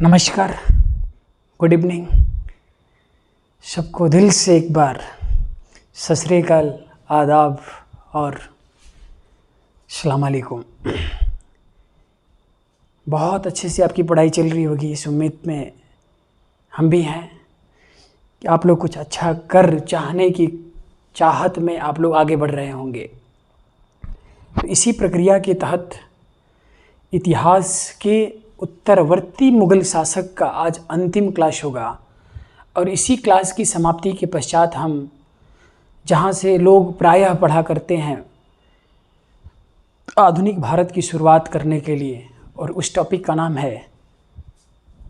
नमस्कार, good evening. सबको दिल से एक बार सत श्री अकाल, आदाब और अस्सलाम वालेकुम। बहुत अच्छे से आपकी पढ़ाई चल रही होगी, इस उम्मीद में हम भी हैं कि आप लोग कुछ अच्छा कर चाहने की चाहत में आप लोग आगे बढ़ रहे होंगे। तो इसी प्रक्रिया के तहत इतिहास के उत्तरवर्ती मुग़ल शासक का आज अंतिम क्लास होगा और इसी क्लास की समाप्ति के पश्चात हम जहाँ से लोग प्रायः पढ़ा करते हैं आधुनिक भारत की शुरुआत करने के लिए, और उस टॉपिक का नाम है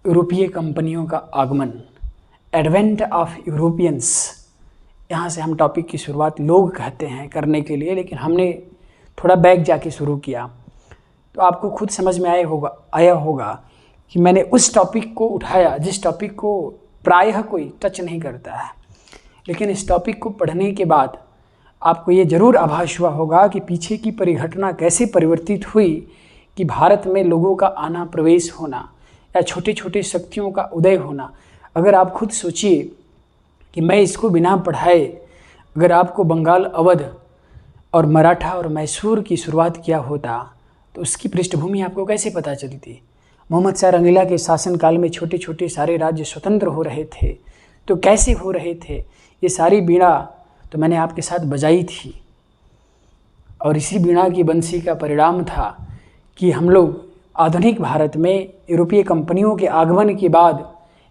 यूरोपीय कंपनियों का आगमन, एडवेंट ऑफ यूरोपियंस। यहाँ से हम टॉपिक की शुरुआत लोग कहते हैं करने के लिए, लेकिन हमने थोड़ा बैक जाके शुरू किया तो आपको खुद समझ में आया होगा कि मैंने उस टॉपिक को उठाया जिस टॉपिक को प्रायः कोई टच नहीं करता है। लेकिन इस टॉपिक को पढ़ने के बाद आपको ये ज़रूर आभास हुआ होगा कि पीछे की परिघटना कैसे परिवर्तित हुई कि भारत में लोगों का आना प्रवेश होना या छोटे छोटे शक्तियों का उदय होना। अगर आप खुद सोचिए कि मैं इसको बिना पढ़ाए अगर आपको बंगाल, अवध और मराठा और मैसूर की शुरुआत किया होता तो उसकी पृष्ठभूमि आपको कैसे पता चलती। मोहम्मद शाह रंगीला के शासनकाल में छोटे छोटे सारे राज्य स्वतंत्र हो रहे थे, तो कैसे हो रहे थे ये सारी बीड़ा तो मैंने आपके साथ बजाई थी, और इसी बीड़ा की बंसी का परिणाम था कि हम लोग आधुनिक भारत में यूरोपीय कंपनियों के आगमन के बाद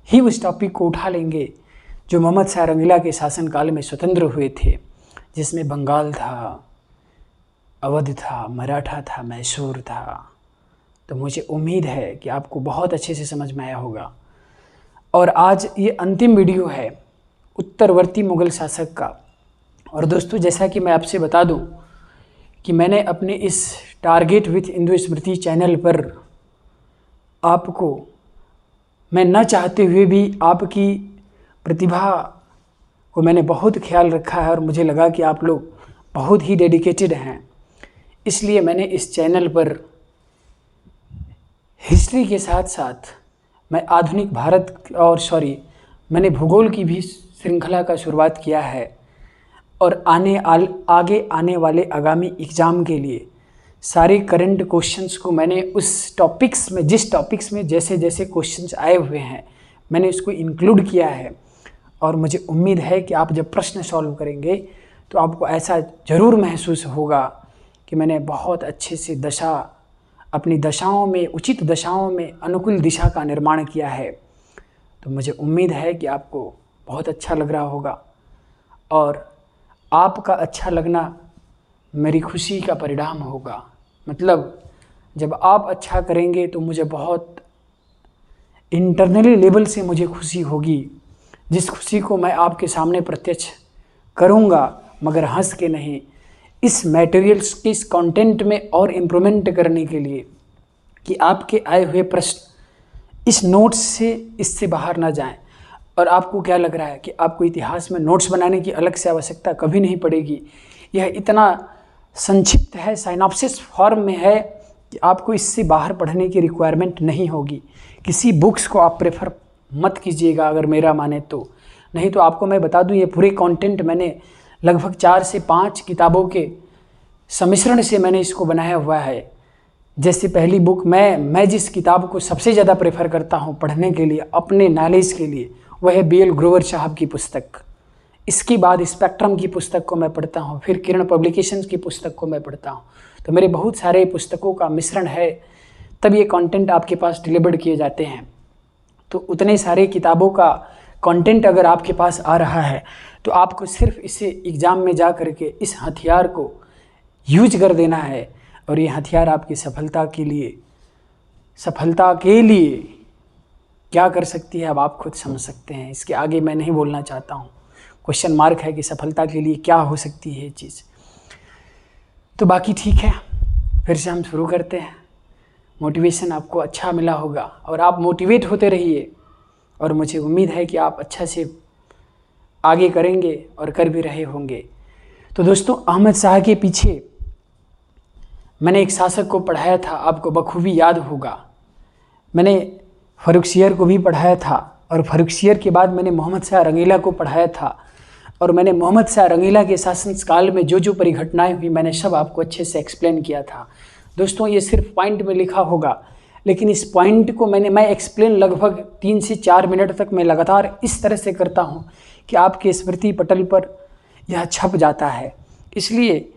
ही उस टॉपिक को उठा लेंगे जो मोहम्मद शाह रंगीला के शासनकाल में स्वतंत्र हुए थे, जिसमें बंगाल था, अवध था, मराठा था, मैसूर था। तो मुझे उम्मीद है कि आपको बहुत अच्छे से समझ में आया होगा। और आज ये अंतिम वीडियो है उत्तरवर्ती मुग़ल शासक का। और दोस्तों, जैसा कि मैं आपसे बता दूं कि मैंने अपने इस target with Hindu Smriti channel पर आपको, मैं न चाहते हुए भी आपकी प्रतिभा को मैंने बहुत ख्याल रखा है और मुझे लगा कि आप लोग बहुत ही डेडिकेटेड हैं, इसलिए मैंने इस चैनल पर हिस्ट्री के साथ साथ मैं आधुनिक भारत और मैंने भूगोल की भी श्रृंखला का शुरुआत किया है। और आगे आने वाले आगामी एग्ज़ाम के लिए सारे करंट क्वेश्चंस को मैंने उस टॉपिक्स में, जिस टॉपिक्स में जैसे जैसे क्वेश्चंस आए हुए हैं मैंने उसको इंक्लूड किया है। और मुझे उम्मीद है कि आप जब प्रश्न सॉल्व करेंगे तो आपको ऐसा ज़रूर महसूस होगा कि मैंने बहुत अच्छे से अपनी दशाओं में, उचित दशाओं में अनुकूल दिशा का निर्माण किया है। तो मुझे उम्मीद है कि आपको बहुत अच्छा लग रहा होगा, और आपका अच्छा लगना मेरी खुशी का परिणाम होगा। मतलब जब आप अच्छा करेंगे तो मुझे बहुत इंटरनली लेवल से मुझे खुशी होगी, जिस खुशी को मैं आपके सामने प्रत्यक्ष करूँगा, मगर हंस के नहीं। इस मटेरियल्स के इस कंटेंट में और इम्प्रूवमेंट करने के लिए कि आपके आए हुए प्रश्न इस नोट्स से इससे बाहर ना जाएं। और आपको क्या लग रहा है कि आपको इतिहास में नोट्स बनाने की अलग से आवश्यकता कभी नहीं पड़ेगी। यह इतना संक्षिप्त है, साइनॉप्सिस फॉर्म में है कि आपको इससे बाहर पढ़ने की रिक्वायरमेंट नहीं होगी। किसी बुक्स को आप प्रेफर मत कीजिएगा अगर मेरा माने तो। नहीं तो आपको मैं बता दूं, ये पूरे कंटेंट मैंने लगभग 4 से 5 किताबों के सम्मिश्रण से मैंने इसको बनाया हुआ है। जैसे पहली बुक, मैं जिस किताब को सबसे ज़्यादा प्रेफर करता हूँ पढ़ने के लिए, अपने नॉलेज के लिए, वह है BL ग्रोवर साहब की पुस्तक। इसके बाद स्पेक्ट्रम की पुस्तक को मैं पढ़ता हूँ, फिर किरण पब्लिकेशंस की पुस्तक को मैं पढ़ता हूँ। तो मेरे बहुत सारे पुस्तकों का मिश्रण है, तब ये कंटेंट आपके पास डिलीवर्ड किए जाते हैं। तो उतने सारे किताबों का कंटेंट अगर आपके पास आ रहा है तो आपको सिर्फ इसे एग्ज़ाम में जा कर के इस हथियार को यूज कर देना है, और ये हथियार आपकी सफलता के लिए क्या कर सकती है अब आप खुद समझ सकते हैं। इसके आगे मैं नहीं बोलना चाहता हूँ, क्वेश्चन मार्क है कि सफलता के लिए क्या हो सकती है ये चीज़। तो बाकी ठीक है, फिर से हम शुरू करते हैं। मोटिवेशन आपको अच्छा मिला होगा और आप मोटिवेट होते रहिए, और मुझे उम्मीद है कि आप अच्छा से आगे करेंगे और कर भी रहे होंगे। तो दोस्तों, अहमद शाह के पीछे मैंने एक शासक को पढ़ाया था, आपको बखूबी याद होगा। मैंने फ़र्रुखसियर को भी पढ़ाया था, और फ़र्रुखसियर के बाद मैंने मोहम्मद शाह रंगीला को पढ़ाया था, और मैंने मोहम्मद शाह रंगीला के शासनकाल में जो जो परिघटनाएं हुई मैंने सब आपको अच्छे से एक्सप्लेन किया था। दोस्तों, ये सिर्फ पॉइंट में लिखा होगा, लेकिन इस पॉइंट को मैं एक्सप्लेन लगभग 3 से 4 मिनट तक मैं लगातार इस तरह से करता हूँ कि आपके स्मृति पटल पर यह छप जाता है। इसलिए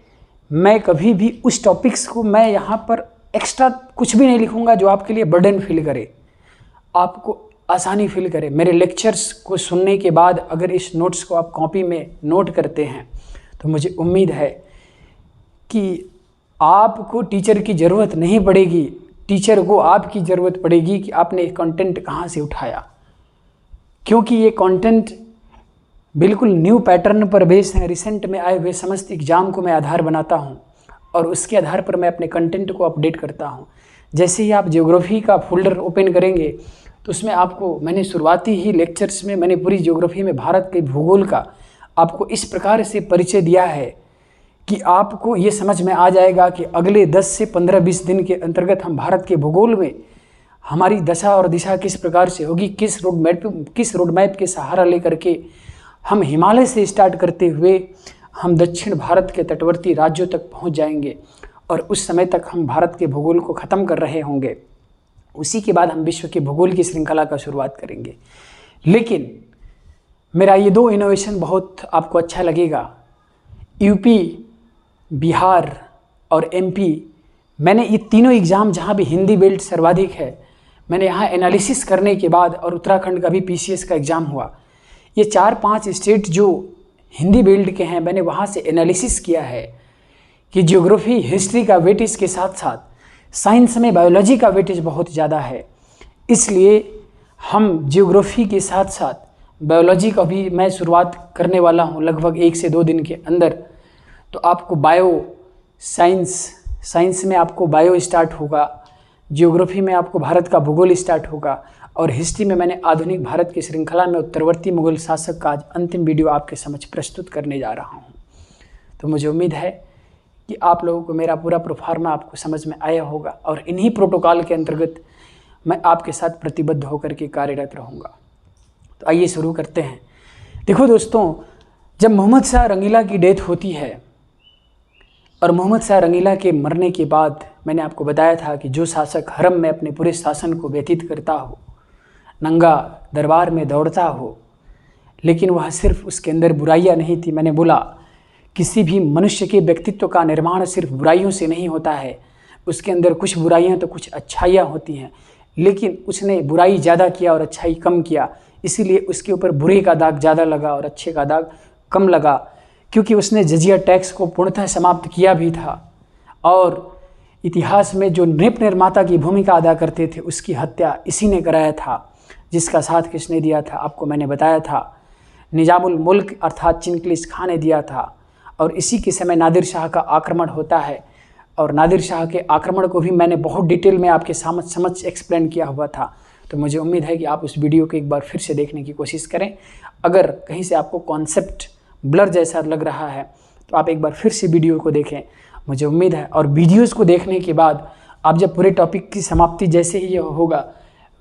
मैं कभी भी उस टॉपिक्स को मैं यहाँ पर एक्स्ट्रा कुछ भी नहीं लिखूँगा जो आपके लिए बर्डन फील करे, आपको आसानी फील करे। मेरे लेक्चर्स को सुनने के बाद अगर इस नोट्स को आप कॉपी में नोट करते हैं तो मुझे उम्मीद है कि आपको टीचर की ज़रूरत नहीं पड़ेगी, टीचर को आपकी ज़रूरत पड़ेगी कि आपने कंटेंट कहाँ से उठाया, क्योंकि ये कंटेंट बिल्कुल न्यू पैटर्न पर बेस है। रिसेंट में आए हुए समस्त एग्ज़ाम को मैं आधार बनाता हूँ और उसके आधार पर मैं अपने कंटेंट को अपडेट करता हूँ। जैसे ही आप ज्योग्राफी का फोल्डर ओपन करेंगे तो उसमें आपको मैंने शुरुआती ही लेक्चर्स में मैंने पूरी ज्योग्राफी में भारत के भूगोल का आपको इस प्रकार से परिचय दिया है कि आपको ये समझ में आ जाएगा कि अगले 10 से 15-20 दिन के अंतर्गत हम भारत के भूगोल में हमारी दशा और दिशा किस प्रकार से होगी, किस रोड मैप के सहारा लेकर के हम हिमालय से स्टार्ट करते हुए हम दक्षिण भारत के तटवर्ती राज्यों तक पहुंच जाएंगे और उस समय तक हम भारत के भूगोल को ख़त्म कर रहे होंगे। उसी के बाद हम विश्व के भूगोल की श्रृंखला का शुरुआत करेंगे। लेकिन मेरा ये 2 इनोवेशन बहुत आपको अच्छा लगेगा। यूपी, बिहार और एमपी, मैंने ये तीनों एग्ज़ाम जहाँ भी हिंदी बेल्ट सर्वाधिक है, मैंने यहाँ एनालिसिस करने के बाद, और उत्तराखंड का भी पीसीएस का एग्ज़ाम हुआ, ये 4-5 स्टेट जो हिंदी बेल्ट के हैं, मैंने वहाँ से एनालिसिस किया है कि ज्योग्राफी हिस्ट्री का वेटेज के साथ साथ साइंस में बायोलॉजी का वेटेज बहुत ज़्यादा है। इसलिए हम ज्योग्राफी के साथ साथ बायोलॉजी का भी मैं शुरुआत करने वाला हूँ लगभग 1 से 2 दिन के अंदर। तो आपको साइंस में आपको बायो स्टार्ट होगा, ज्योग्राफी में आपको भारत का भूगोल स्टार्ट होगा, और हिस्ट्री में मैंने आधुनिक भारत की श्रृंखला में उत्तरवर्ती मुगल शासक का आज अंतिम वीडियो आपके समक्ष प्रस्तुत करने जा रहा हूँ। तो मुझे उम्मीद है कि आप लोगों को मेरा पूरा प्रोफार्मा आपको समझ में आया होगा, और इन्हीं प्रोटोकॉल के अंतर्गत मैं आपके साथ प्रतिबद्ध होकर के कार्यरत रहूँगा। तो आइए शुरू करते हैं। देखो दोस्तों, जब मोहम्मद शाह रंगीला की डेथ होती है और मोहम्मद शाह रंगीला के मरने के बाद मैंने आपको बताया था कि जो शासक हरम में अपने पूरे शासन को व्यतीत करता हो, नंगा दरबार में दौड़ता हो, लेकिन वह सिर्फ उसके अंदर बुराइयां नहीं थी। मैंने बोला किसी भी मनुष्य के व्यक्तित्व का निर्माण सिर्फ बुराइयों से नहीं होता है, उसके अंदर कुछ बुराइयां तो कुछ अच्छाइयाँ होती हैं, लेकिन उसने बुराई ज़्यादा किया और अच्छाई कम किया, इसीलिए उसके ऊपर बुरे का दाग ज़्यादा लगा और अच्छे का दाग कम लगा, क्योंकि उसने जजिया टैक्स को पूर्णतः समाप्त किया भी था। और इतिहास में जो नृप निर्माता की भूमिका अदा करते थे उसकी हत्या इसी ने कराया था, जिसका साथ किसने दिया था आपको मैंने बताया था, निजामुल मुल्क अर्थात चिंगलिस खान ने दिया था। और इसी के समय नादिर शाह का आक्रमण होता है, और नादिर शाह के आक्रमण को भी मैंने बहुत डिटेल में आपके समझ एक्सप्लेन किया हुआ था। तो मुझे उम्मीद है कि आप उस वीडियो को एक बार फिर से देखने की कोशिश करें। अगर कहीं से आपको कॉन्सेप्ट ब्लर जैसा लग रहा है तो आप एक बार फिर से वीडियो को देखें, मुझे उम्मीद है। और वीडियोस को देखने के बाद आप जब पूरे टॉपिक की समाप्ति जैसे ही होगा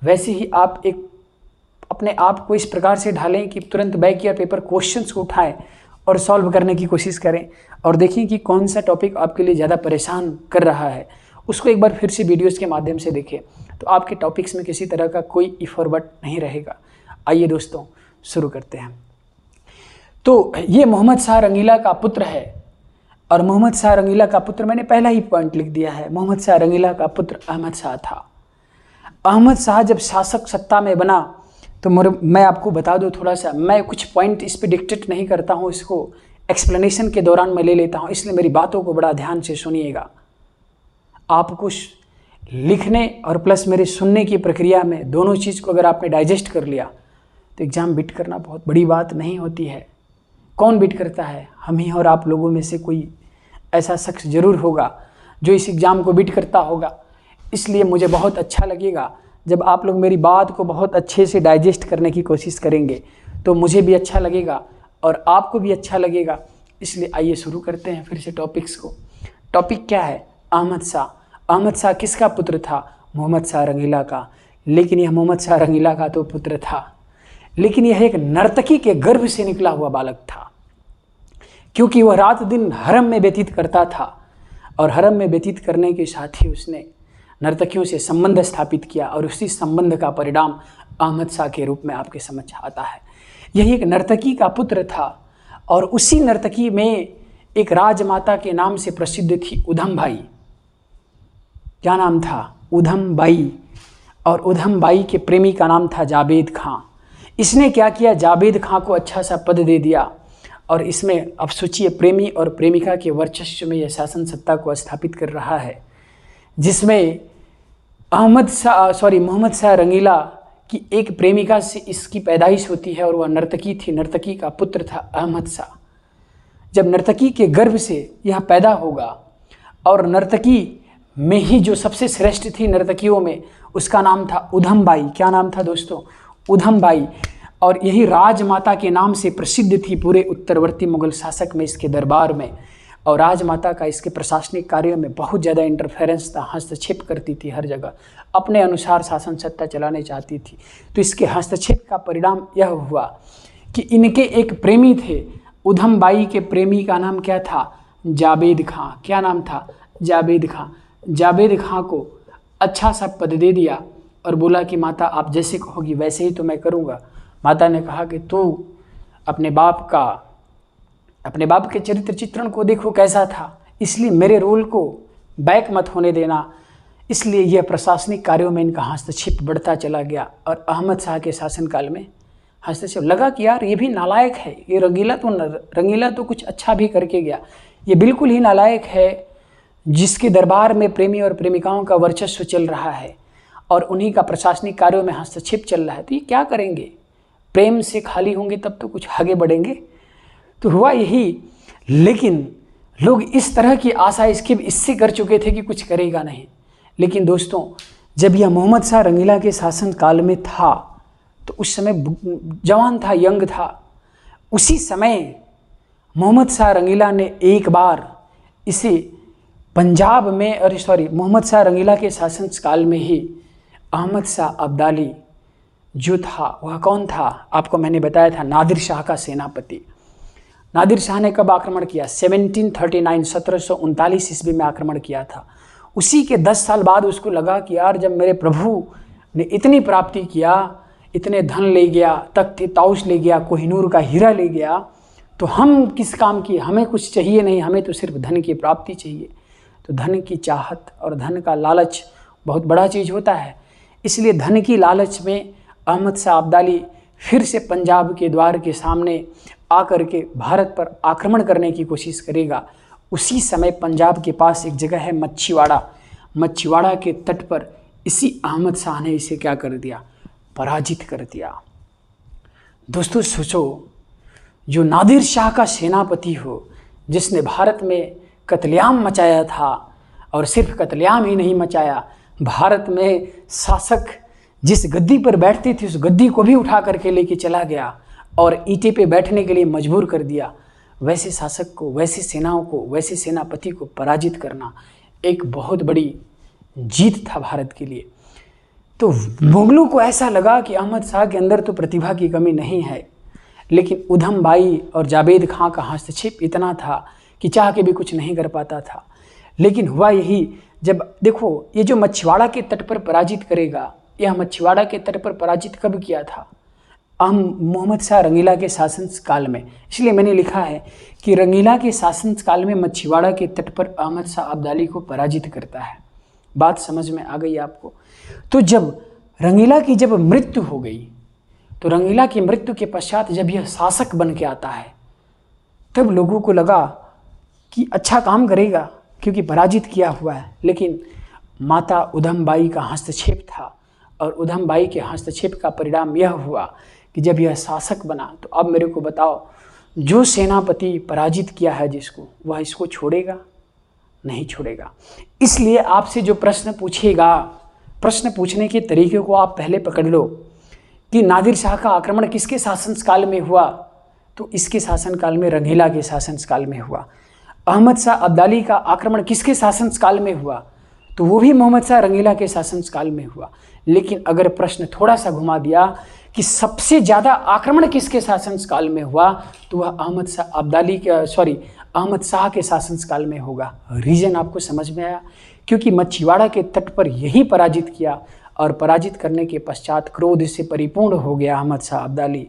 वैसे ही आप एक अपने आप को इस प्रकार से ढालें कि तुरंत बैक ईयर पेपर क्वेश्चंस को उठाएं और सॉल्व करने की कोशिश करें, और देखें कि कौन सा टॉपिक आपके लिए ज़्यादा परेशान कर रहा है, उसको एक बार फिर से वीडियोस के माध्यम से देखें, तो आपके टॉपिक्स में किसी तरह का कोई इफ और बट नहीं रहेगा। आइए दोस्तों शुरू करते हैं। तो ये मोहम्मद शाह रंगीला का पुत्र है, और मोहम्मद शाह रंगीला का पुत्र मैंने पहला ही पॉइंट लिख दिया है, मोहम्मद शाह रंगीला का पुत्र अहमद शाह था। अहमद शाह जब शासक सत्ता में बना तो मैं आपको बता दूं थोड़ा सा, मैं कुछ पॉइंट इस पे डिक्टेट नहीं करता हूं, इसको एक्सप्लेनेशन के दौरान मैं ले लेता हूं, इसलिए मेरी बातों को बड़ा ध्यान से सुनिएगा। आप कुछ लिखने और प्लस मेरे सुनने की प्रक्रिया में दोनों चीज़ को अगर आपने डाइजेस्ट कर लिया तो एग्ज़ाम बीट करना बहुत बड़ी बात नहीं होती है। कौन बीट करता है? हम ही, और आप लोगों में से कोई ऐसा शख्स ज़रूर होगा जो इस एग्ज़ाम को बीट करता होगा। इसलिए मुझे बहुत अच्छा लगेगा जब आप लोग मेरी बात को बहुत अच्छे से डाइजेस्ट करने की कोशिश करेंगे, तो मुझे भी अच्छा लगेगा और आपको भी अच्छा लगेगा। इसलिए आइए शुरू करते हैं फिर से टॉपिक्स को। टॉपिक क्या है? अहमद शाह। अहमद शाह किसका पुत्र था? मोहम्मद शाह रंगीला का। लेकिन यह मोहम्मद शाह रंगीला का तो पुत्र था, लेकिन यह एक नर्तकी के गर्भ से निकला हुआ बालक था, क्योंकि वह रात दिन हरम में व्यतीत करता था और हरम में व्यतीत करने के साथ ही उसने नर्तकियों से संबंध स्थापित किया और उसी संबंध का परिणाम अहमद शाह के रूप में आपके समझ आता है। यही एक नर्तकी का पुत्र था और उसी नर्तकी में एक राजमाता के नाम से प्रसिद्ध थी उधम बाई। क्या नाम था? उधम बाई। और उधम बाई के प्रेमी का नाम था जावेद खां। इसने क्या किया? जावेद खां को अच्छा सा पद दे दिया और इसमें अब सोचिए प्रेमी और प्रेमिका के वर्चस्व में यह शासन सत्ता को स्थापित कर रहा है, जिसमें मोहम्मद शाह रंगीला की एक प्रेमिका से इसकी पैदाइश होती है और वह नर्तकी थी। नर्तकी का पुत्र था अहमद शाह। जब नर्तकी के गर्भ से यह पैदा होगा और नर्तकी में ही जो सबसे श्रेष्ठ थी नर्तकियों में, उसका नाम था उधम बाई। क्या नाम था दोस्तों? उधम बाई। और यही राजमाता के नाम से प्रसिद्ध थी पूरे उत्तरवर्ती मुगल शासक में, इसके दरबार में। और राजमाता का इसके प्रशासनिक कार्यों में बहुत ज़्यादा इंटरफेरेंस था, हस्तक्षेप करती थी हर जगह, अपने अनुसार शासन सत्ता चलाने चाहती थी। तो इसके हस्तक्षेप का परिणाम यह हुआ कि इनके एक प्रेमी थे, उधम बाई के प्रेमी का नाम क्या था? जावेद खां। क्या नाम था? जावेद खां। जावेद खां को अच्छा सा पद दे दिया और बोला कि माता आप जैसे कहोगी वैसे ही तो मैं करूँगा। माता ने कहा कि तू अपने बाप के चरित्र चित्रण को देखो कैसा था, इसलिए मेरे रोल को बैक मत होने देना। इसलिए यह प्रशासनिक कार्यों में इनका हस्तक्षेप बढ़ता चला गया और अहमद शाह के शासनकाल में हस्तक्षेप लगा कि यार ये भी नालायक है, ये रंगीला तो कुछ अच्छा भी करके गया, ये बिल्कुल ही नालायक है जिसके दरबार में प्रेमी और प्रेमिकाओं का वर्चस्व चल रहा है और उन्हीं का प्रशासनिक कार्यों में हस्तक्षेप चल रहा है, तो ये क्या करेंगे? प्रेम से खाली होंगे तब तो कुछ आगे बढ़ेंगे। तो हुआ यही, लेकिन लोग इस तरह की आशा इससे कर चुके थे कि कुछ करेगा नहीं। लेकिन दोस्तों, जब यह मोहम्मद शाह रंगीला के शासन काल में था तो उस समय जवान था, यंग था। उसी समय मोहम्मद शाह रंगीला ने एक बार इसे पंजाब में मोहम्मद शाह रंगीला के शासन काल में ही अहमद शाह अब्दाली जो था वह कौन था? आपको मैंने बताया था, नादिर शाह का सेनापति। नादिर शाह ने कब आक्रमण किया? 1739 ईस्वी में आक्रमण किया था। उसी के 10 साल बाद उसको लगा कि यार जब मेरे प्रभु ने इतनी प्राप्ति किया, इतने धन ले गया, तख्त ताउस ले गया, कोहिनूर का हीरा ले गया, तो हम किस काम की? हमें कुछ चाहिए नहीं, हमें तो सिर्फ धन की प्राप्ति चाहिए। तो धन की चाहत और धन का लालच बहुत बड़ा चीज़ होता है। इसलिए धन की लालच में अहमद शाह अब्दाली फिर से पंजाब के द्वार के सामने आकर के भारत पर आक्रमण करने की कोशिश करेगा। उसी समय पंजाब के पास एक जगह है मच्छीवाड़ा के तट पर इसी अहमद शाह ने इसे क्या कर दिया? पराजित कर दिया। दोस्तों सोचो, जो नादिर शाह का सेनापति हो, जिसने भारत में कत्लेआम मचाया था, और सिर्फ कत्लेआम ही नहीं मचाया, भारत में शासक जिस गद्दी पर बैठती थी उस गद्दी को भी उठा करके लेके चला गया और ईंटे पे बैठने के लिए मजबूर कर दिया। वैसे शासक को, वैसी सेनाओं को, वैसे सेनापति को पराजित करना एक बहुत बड़ी जीत था भारत के लिए। तो मुगलों को ऐसा लगा कि अहमद शाह के अंदर तो प्रतिभा की कमी नहीं है, लेकिन उधम बाई और जावेद खां का हस्तक्षेप इतना था कि चाह के भी कुछ नहीं कर पाता था। लेकिन हुआ यही, जब देखो ये जो मच्छीवाड़ा के तट पर पराजित करेगा, यह मच्छीवाड़ा के तट पर पराजित कब किया था? मोहम्मद शाह रंगीला के शासन काल में। इसलिए मैंने लिखा है कि रंगीला के शासन काल में मच्छीवाड़ा के तट पर अहमद शाह अब्दाली को पराजित करता है। बात समझ में आ गई आपको? तो जब रंगीला की जब मृत्यु हो गई, तो रंगीला की मृत्यु के पश्चात जब यह शासक बन के आता है, तब लोगों को लगा कि अच्छा काम करेगा क्योंकि पराजित किया हुआ है। लेकिन माता उधम बाई का हस्तक्षेप था और उधम बाई के हस्तक्षेप का परिणाम यह हुआ कि जब यह शासक बना, तो अब मेरे को बताओ, जो सेनापति पराजित किया है जिसको, वह इसको छोड़ेगा? नहीं छोड़ेगा। इसलिए आपसे जो प्रश्न पूछेगा, प्रश्न पूछने के तरीके को आप पहले पकड़ लो कि नादिर शाह का आक्रमण किसके शासनकाल में हुआ? तो इसके शासनकाल में, रंगीला के शासनकाल में हुआ। अहमद शाह अब्दाली का आक्रमण किसके शासनकाल में हुआ? तो वो भी मोहम्मद शाह रंगीला के शासनकाल में हुआ। लेकिन अगर प्रश्न थोड़ा सा घुमा दिया कि सबसे ज़्यादा आक्रमण किसके शासनकाल में हुआ, तो वह अहमद शाह के शासनकाल में होगा। रीजन आपको समझ में आया? क्योंकि मछीवाड़ा के तट पर यही पराजित किया और पराजित करने के पश्चात क्रोध से परिपूर्ण हो गया अहमद शाह अब्दाली,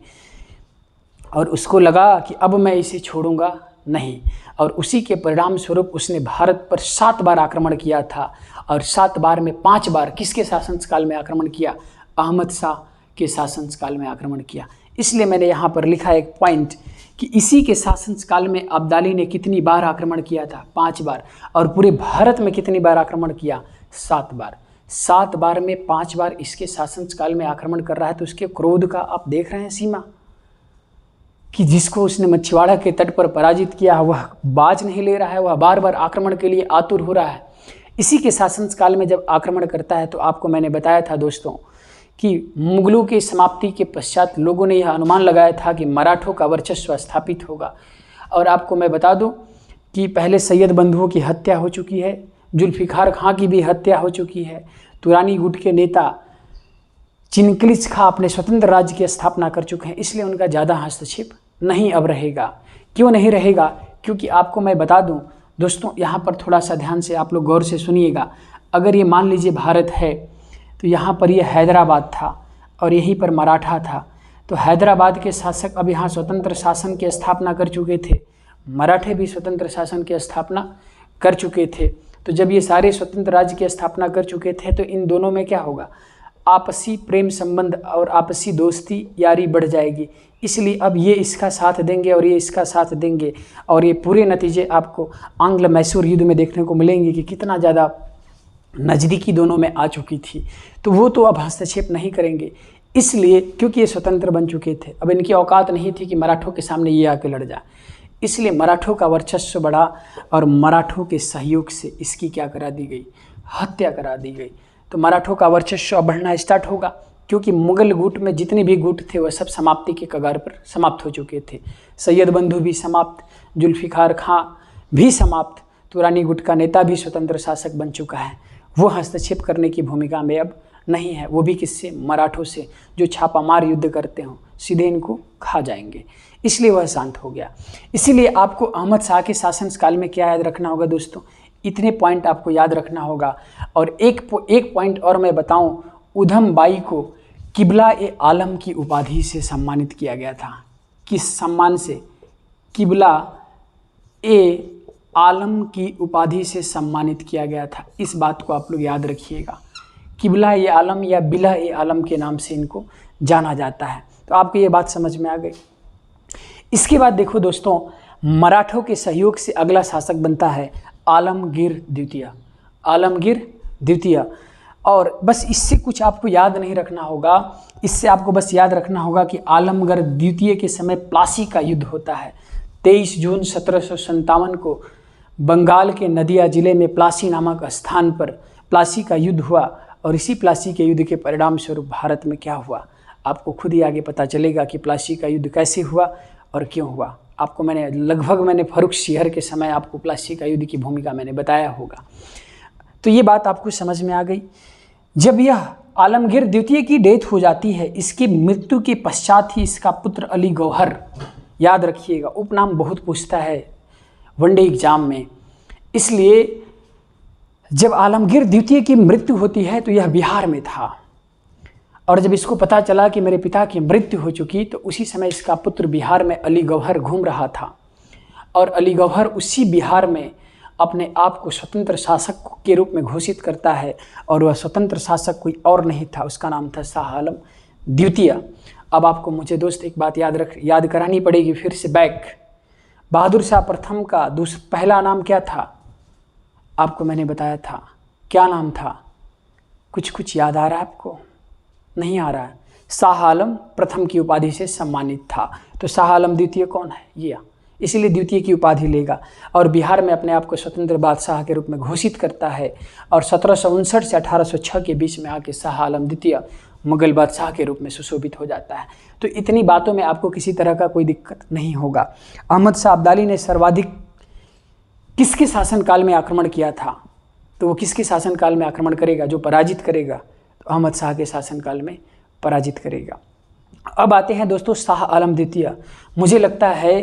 और उसको लगा कि अब मैं इसे छोड़ूंगा नहीं, और उसी के परिणाम स्वरूप उसने भारत पर 7 बार आक्रमण किया था, और 7 बार में 5 बार किसके शासनकाल में आक्रमण किया? अहमद शाह के शासनकाल में आक्रमण किया। इसलिए मैंने यहाँ पर लिखा एक पॉइंट कि इसी के शासनकाल में अब्दाली ने कितनी बार आक्रमण किया था? 5 बार। और पूरे भारत में कितनी बार आक्रमण किया? 7 बार। 7 बार में 5 बार इसके शासनकाल में आक्रमण कर रहा है, तो उसके क्रोध का आप देख रहे हैं सीमा, कि जिसको उसने मछीवाड़ा के तट पर पराजित किया वह बाज नहीं ले रहा है, वह बार बार आक्रमण के लिए आतुर हो रहा है। इसी के शासनकाल में जब आक्रमण करता है, तो आपको मैंने बताया था दोस्तों कि मुगलों की समाप्ति के पश्चात लोगों ने यह अनुमान लगाया था कि मराठों का वर्चस्व स्थापित होगा। और आपको मैं बता दूं कि पहले सैयद बंधुओं की हत्या हो चुकी है, जुल्फिकार खां की भी हत्या हो चुकी है, तुरानी गुट के नेता चिनकलिज खां अपने स्वतंत्र राज्य की स्थापना कर चुके हैं, इसलिए उनका ज़्यादा हस्तक्षेप नहीं अब रहेगा। क्यों नहीं रहेगा? क्योंकि आपको मैं बता दूं दोस्तों, यहाँ पर थोड़ा सा ध्यान से आप लोग गौर से सुनिएगा। अगर ये मान लीजिए भारत है, तो यहाँ पर ये हैदराबाद था और यहीं पर मराठा था, तो हैदराबाद के शासक अब यहाँ स्वतंत्र शासन की स्थापना कर चुके थे, मराठे भी स्वतंत्र शासन की स्थापना कर चुके थे। तो जब ये सारे स्वतंत्र राज्य की स्थापना कर चुके थे, तो इन दोनों में क्या होगा? आपसी प्रेम संबंध और आपसी दोस्ती यारी बढ़ जाएगी। इसलिए अब ये इसका साथ देंगे और ये इसका साथ देंगे, और ये पूरे नतीजे आपको आंग्ल मैसूर युद्ध में देखने को मिलेंगे कि कितना ज़्यादा नज़दीकी दोनों में आ चुकी थी। तो वो तो अब हस्तक्षेप नहीं करेंगे, इसलिए क्योंकि ये स्वतंत्र बन चुके थे, अब इनकी औकात नहीं थी कि मराठों के सामने ये आके लड़ जाए। इसलिए मराठों का वर्चस्व बढ़ा और मराठों के सहयोग से इसकी क्या करा दी गई? हत्या करा दी गई। तो मराठों का वर्चस्व बढ़ना स्टार्ट होगा, क्योंकि मुगल गुट में जितने भी गुट थे वह सब समाप्ति के कगार पर समाप्त हो चुके थे। सैयद बंधु भी समाप्त, जुल्फिकार खां भी समाप्त, तुरानी गुट का नेता भी स्वतंत्र शासक बन चुका है। वो हस्तक्षेप करने की भूमिका में अब नहीं है, वो भी किससे? मराठों से, जो छापामार युद्ध करते हों, सीधे इनको खा जाएंगे। इसलिए वह शांत हो गया। इसीलिए आपको अहमद शाह के शासनकाल में क्या याद रखना होगा दोस्तों? इतने पॉइंट आपको याद रखना होगा। और एक पॉइंट और मैं बताऊं, उधम बाई को किबला ए आलम की उपाधि से सम्मानित किया गया था। किस सम्मान से? किबला ए आलम की उपाधि से सम्मानित किया गया था। इस बात को आप लोग याद रखिएगा। किबला ए आलम या बिला ए आलम के नाम से इनको जाना जाता है। तो आपको ये बात समझ में आ गई। इसके बाद देखो दोस्तों, मराठों के सहयोग से अगला शासक बनता है आलमगीर द्वितीय। आलमगीर द्वितीय, और बस इससे कुछ आपको याद नहीं रखना होगा, इससे आपको बस याद रखना होगा कि आलमगीर द्वितीय के समय प्लासी का युद्ध होता है। 23 जून 1757 को बंगाल के नदिया जिले में प्लासी नामक स्थान पर प्लासी का युद्ध हुआ, और इसी प्लासी के युद्ध के परिणाम स्वरूप भारत में क्या हुआ आपको खुद ही आगे पता चलेगा कि प्लासी का युद्ध कैसे हुआ और क्यों हुआ। आपको मैंने फर्रुखसिहर के समय आपको प्लासी का युद्ध की भूमिका मैंने बताया होगा। तो ये बात आपको समझ में आ गई। जब यह आलमगीर द्वितीय की डेथ हो जाती है, इसकी मृत्यु के पश्चात ही इसका पुत्र अली गौहर, याद रखिएगा उपनाम बहुत पूछता है वनडे एग्जाम में, इसलिए जब आलमगीर द्वितीय की मृत्यु होती है तो यह बिहार में था, और जब इसको पता चला कि मेरे पिता की मृत्यु हो चुकी, तो उसी समय इसका पुत्र बिहार में अली गौहर घूम रहा था, और अली गौहर उसी बिहार में अपने आप को स्वतंत्र शासक के रूप में घोषित करता है, और वह स्वतंत्र शासक कोई और नहीं था, उसका नाम था शाह आलम द्वितीय। अब आपको मुझे दोस्त एक बात याद करानी पड़ेगी फिर से बैक। बहादुर शाह प्रथम का पहला नाम क्या था? आपको मैंने बताया था, क्या नाम था? कुछ याद आ रहा है आपको? नहीं आ रहा है। शाह आलम प्रथम की उपाधि से सम्मानित था। तो शाह आलम द्वितीय कौन है? ये, इसीलिए द्वितीय की उपाधि लेगा, और बिहार में अपने आप को स्वतंत्र बादशाह के रूप में घोषित करता है, और 1759 से 1806 के बीच में आके शाह आलम द्वितीय मुगल बादशाह के रूप में सुशोभित हो जाता है। तो इतनी बातों में आपको किसी तरह का कोई दिक्कत नहीं होगा। अहमद शाह अब्दाली ने सर्वाधिक किसके शासनकाल में आक्रमण किया था? तो वो किसके शासनकाल में आक्रमण करेगा? जो पराजित करेगा तो अहमद शाह के शासनकाल में पराजित करेगा। अब आते हैं दोस्तों शाह आलम द्वितीय। मुझे लगता है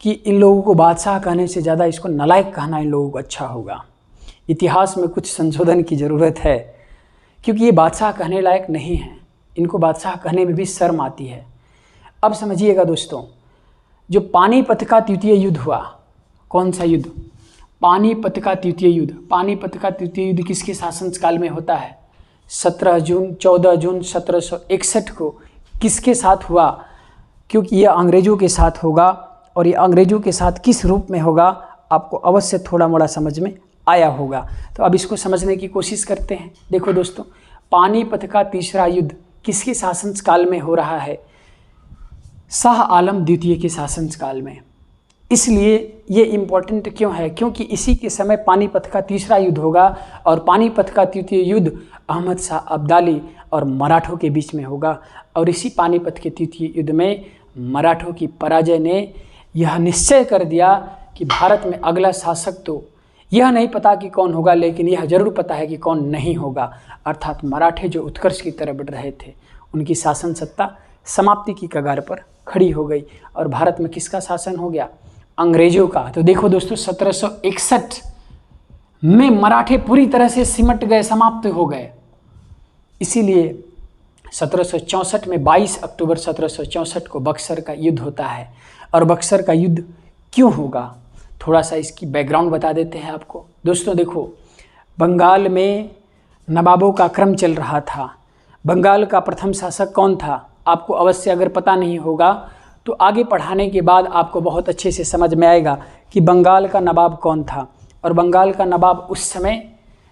कि इन लोगों को बादशाह कहने से ज़्यादा इसको नालायक कहना इन लोगों को अच्छा होगा। इतिहास में कुछ संशोधन की ज़रूरत है, क्योंकि ये बादशाह कहने लायक नहीं है, इनको बादशाह कहने में भी शर्म आती है। अब समझिएगा दोस्तों, जो पानीपत का तृतीय युद्ध हुआ, कौन सा युद्ध? पानीपत का तृतीय युद्ध। पानीपत का तृतीय युद्ध किसके शासनकाल में होता है? 14 जून 1761 को। किसके साथ हुआ? क्योंकि यह अंग्रेज़ों के साथ होगा, और ये अंग्रेज़ों के साथ किस रूप में होगा आपको अवश्य थोड़ा मोड़ा समझ में आया होगा। तो अब इसको समझने की कोशिश करते हैं। देखो दोस्तों, पानीपत का तीसरा युद्ध किसके शासनकाल में हो रहा है? शाह आलम द्वितीय के शासनकाल में। इसलिए ये इम्पोर्टेंट क्यों है? क्योंकि इसी के समय पानीपत का तीसरा युद्ध होगा, और पानीपत का तृतीय युद्ध अहमद शाह अब्दाली और मराठों के बीच में होगा। और इसी पानीपत के तृतीय युद्ध में मराठों की पराजय ने यह निश्चय कर दिया कि भारत में अगला शासक तो यह नहीं पता कि कौन होगा, लेकिन यह जरूर पता है कि कौन नहीं होगा। अर्थात मराठे जो उत्कर्ष की तरफ बढ़ रहे थे, उनकी शासन सत्ता समाप्ति की कगार पर खड़ी हो गई, और भारत में किसका शासन हो गया? अंग्रेजों का। तो देखो दोस्तों, 1761 में मराठे पूरी तरह से सिमट गए, समाप्त हो गए। इसीलिए 1764 में 22 अक्टूबर 1764 को बक्सर का युद्ध होता है। और बक्सर का युद्ध क्यों होगा, थोड़ा सा इसकी बैकग्राउंड बता देते हैं आपको। दोस्तों देखो, बंगाल में नवाबों का क्रम चल रहा था। बंगाल का प्रथम शासक कौन था? आपको अवश्य अगर पता नहीं होगा तो आगे पढ़ाने के बाद आपको बहुत अच्छे से समझ में आएगा कि बंगाल का नवाब कौन था, और बंगाल का नवाब उस समय,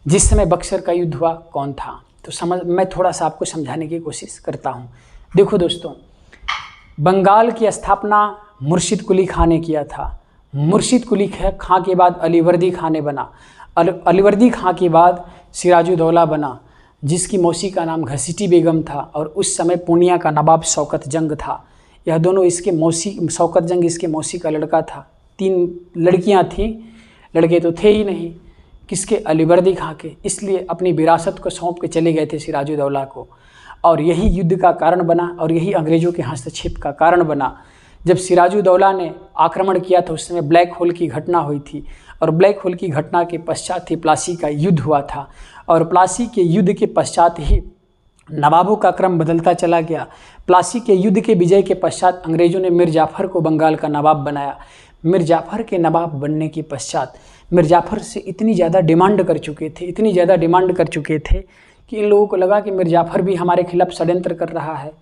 जिस समय बक्सर का युद्ध हुआ, कौन था। तो मैं थोड़ा सा आपको समझाने की कोशिश करता हूँ। देखो दोस्तों, बंगाल की स्थापना मुर्शिद कुली खां ने किया था। मुर्शिद कुली खां के बाद अलीवर्दी खां ने बना। अलीवर्दी खां के बाद सिराजुद्दौला बना, जिसकी मौसी का नाम घसीटी बेगम था, और उस समय पूर्णिया का नवाब शौकत जंग था। यह दोनों इसके मौसी, शौकत जंग इसके मौसी का लड़का था। 3 लड़कियां थीं, लड़के तो थे ही नहीं। किसके? अलीवर्दी खां के। इसलिए अपनी विरासत को सौंप के चले गए थे सिराजुद्दौला को, और यही युद्ध का कारण बना, और यही अंग्रेज़ों के हस्तक्षेप का कारण बना। जब सिराजुद्दौला ने आक्रमण किया था, उस समय ब्लैक होल की घटना हुई थी, और ब्लैक होल की घटना के पश्चात ही प्लासी का युद्ध हुआ था, और प्लासी के युद्ध के पश्चात ही नवाबों का क्रम बदलता चला गया। प्लासी के युद्ध के विजय के पश्चात अंग्रेज़ों ने मीर जाफ़र को बंगाल का नवाब बनाया। मीर जाफ़र के नवाब बनने के पश्चात मीर जाफ़र से इतनी ज़्यादा डिमांड कर चुके थे कि इन लोगों को लगा कि मीर जाफ़र भी हमारे खिलाफ षड्यंत्र कर रहा है।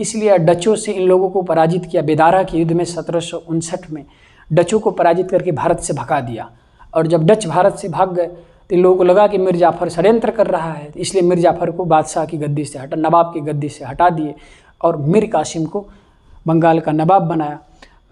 इसलिए डचों से इन लोगों को पराजित किया। बेदारा के युद्ध में 1759 में डचों को पराजित करके भारत से भगा दिया, और जब डच भारत से भाग गए तो इन लोगों को लगा कि मीर जाफ़र षड्यंत्र कर रहा है, इसलिए मीर जाफ़र को बादशाह की गद्दी से नवाब की गद्दी से हटा दिए, और मीर कासिम को बंगाल का नवाब बनाया।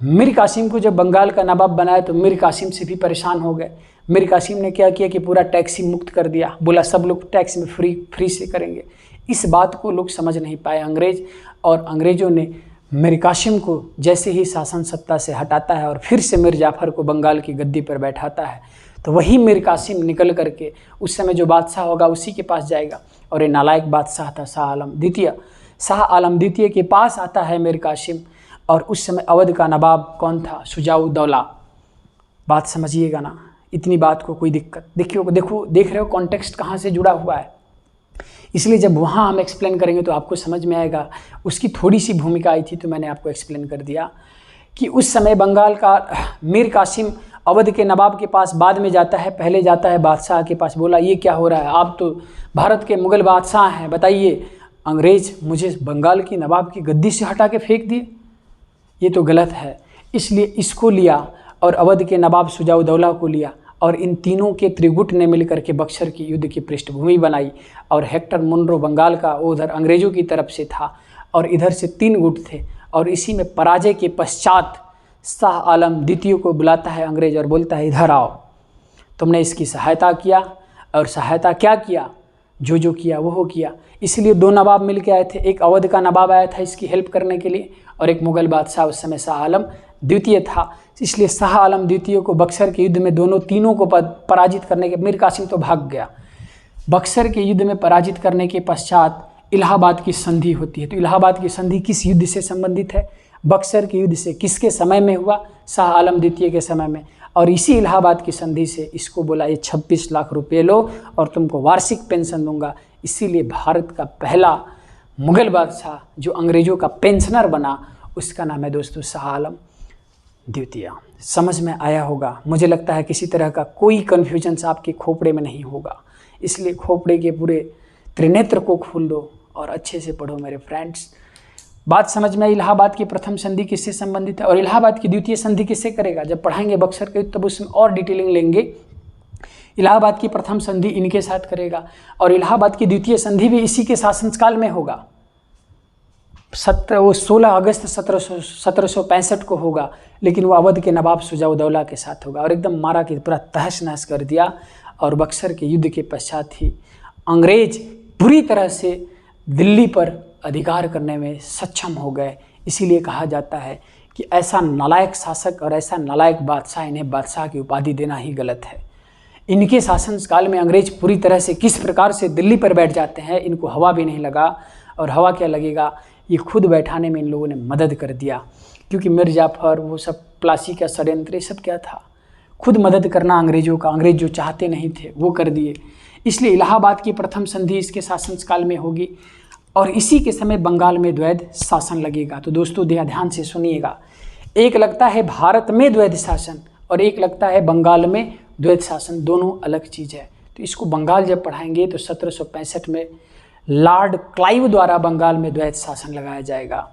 मीर कासिम को जब बंगाल का नवाब बनाया तो मीर कासिम से भी परेशान हो गए। मीर कासिम ने क्या किया कि पूरा टैक्स ही मुक्त कर दिया, बोला सब लोग टैक्स में फ्री से करेंगे। इस बात को लोग समझ नहीं पाए अंग्रेज़, और अंग्रेज़ों ने मीर कासिम को जैसे ही शासन सत्ता से हटाता है और फिर से मीर जाफ़र को बंगाल की गद्दी पर बैठाता है, तो वही मीर कासिम निकल करके उस समय जो बादशाह होगा उसी के पास जाएगा, और ये नालायक बादशाह था शाह आलम द्वितीय। शाह आलम द्वितीय के पास आता है मीर कासिम, और उस समय अवध का नवाब कौन था? शुजाउद्दौला। बात समझिएगा ना, इतनी बात को कोई दिक्कत? देख रहे हो कॉन्टेक्स्ट कहाँ से जुड़ा हुआ है। इसलिए जब वहाँ हम एक्सप्लेन करेंगे तो आपको समझ में आएगा। उसकी थोड़ी सी भूमिका आई थी तो मैंने आपको एक्सप्लेन कर दिया कि उस समय बंगाल का मीर कासिम अवध के नवाब के पास बाद में जाता है, पहले जाता है बादशाह के पास, बोला ये क्या हो रहा है, आप तो भारत के मुग़ल बादशाह हैं, बताइए अंग्रेज़ मुझे बंगाल की नवाब की गद्दी से हटा के फेंक दिए, ये तो गलत है। इसलिए इसको लिया और अवध के नवाब शुजाउद्दौला को लिया, और इन तीनों के त्रिगुट ने मिलकर के बक्सर की युद्ध की पृष्ठभूमि बनाई। और हेक्टर मुनरो बंगाल का उधर अंग्रेज़ों की तरफ से था, और इधर से 3 गुट थे। और इसी में पराजय के पश्चात शाह आलम द्वितीय को बुलाता है अंग्रेज़ और बोलता है इधर आओ, तुमने इसकी सहायता किया, और सहायता क्या किया, जो किया वो किया। इसलिए 2 नवाब मिल के आए थे, एक अवध का नवाब आया था इसकी हेल्प करने के लिए, और एक मुग़ल बादशाह उस समय शाह आलम द्वितीय था। इसलिए शाह आलम द्वितीय को बक्सर के युद्ध में तीनों को पराजित करने के, मीर कासिम तो भाग गया, बक्सर के युद्ध में पराजित करने के पश्चात इलाहाबाद की संधि होती है। तो इलाहाबाद की संधि किस युद्ध से संबंधित है? बक्सर के युद्ध से। किसके समय में हुआ? शाह आलम द्वितीय के समय में। और इसी इलाहाबाद की संधि से इसको बोला ये 26 लाख रुपए लो और तुमको वार्षिक पेंशन दूंगा। इसीलिए भारत का पहला मुगल बादशाह जो अंग्रेजों का पेंशनर बना, उसका नाम है दोस्तों शाह आलम द्वितीय। समझ में आया होगा। मुझे लगता है किसी तरह का कोई कन्फ्यूजन आपके खोपड़े में नहीं होगा। इसलिए खोपड़े के पूरे त्रिनेत्र को खोल दो और अच्छे से पढ़ो मेरे फ्रेंड्स। बात समझ में आई। इलाहाबाद की प्रथम संधि किससे संबंधित है और इलाहाबाद की द्वितीय संधि किससे करेगा? जब पढ़ाएंगे बक्सर के तब उसमें और डिटेलिंग लेंगे। इलाहाबाद की प्रथम संधि इनके साथ करेगा और इलाहाबाद की द्वितीय संधि भी इसी के शासनकाल में होगा। 16 अगस्त 1765 को होगा, लेकिन वो अवध के नवाब शुजा-उद-दौला के साथ होगा और एकदम मारा के पूरा तहस नहस कर दिया। और बक्सर के युद्ध के पश्चात ही अंग्रेज पूरी तरह से दिल्ली पर अधिकार करने में सक्षम हो गए। इसीलिए कहा जाता है कि ऐसा नालायक शासक और ऐसा नालायक बादशाह, इन्हें बादशाह की उपाधि देना ही गलत है। इनके शासनकाल में अंग्रेज पूरी तरह से किस प्रकार से दिल्ली पर बैठ जाते हैं, इनको हवा भी नहीं लगा। और हवा क्या लगेगा, ये खुद बैठाने में इन लोगों ने मदद कर दिया। क्योंकि मिर्ज़ा जाफ़र, वो सब प्लासी का षड्यंत्र, ये सब क्या था? खुद मदद करना अंग्रेजों का। अंग्रेज जो चाहते नहीं थे वो कर दिए। इसलिए इलाहाबाद की प्रथम संधि इसके शासनकाल में होगी और इसी के समय बंगाल में द्वैध शासन लगेगा। तो दोस्तों ध्यान से सुनिएगा। एक लगता है भारत में द्वैध शासन और एक लगता है बंगाल में द्वैध शासन, दोनों अलग चीज़ है। तो इसको बंगाल जब पढ़ाएंगे तो 1765 में लॉर्ड क्लाइव द्वारा बंगाल में द्वैध शासन लगाया जाएगा,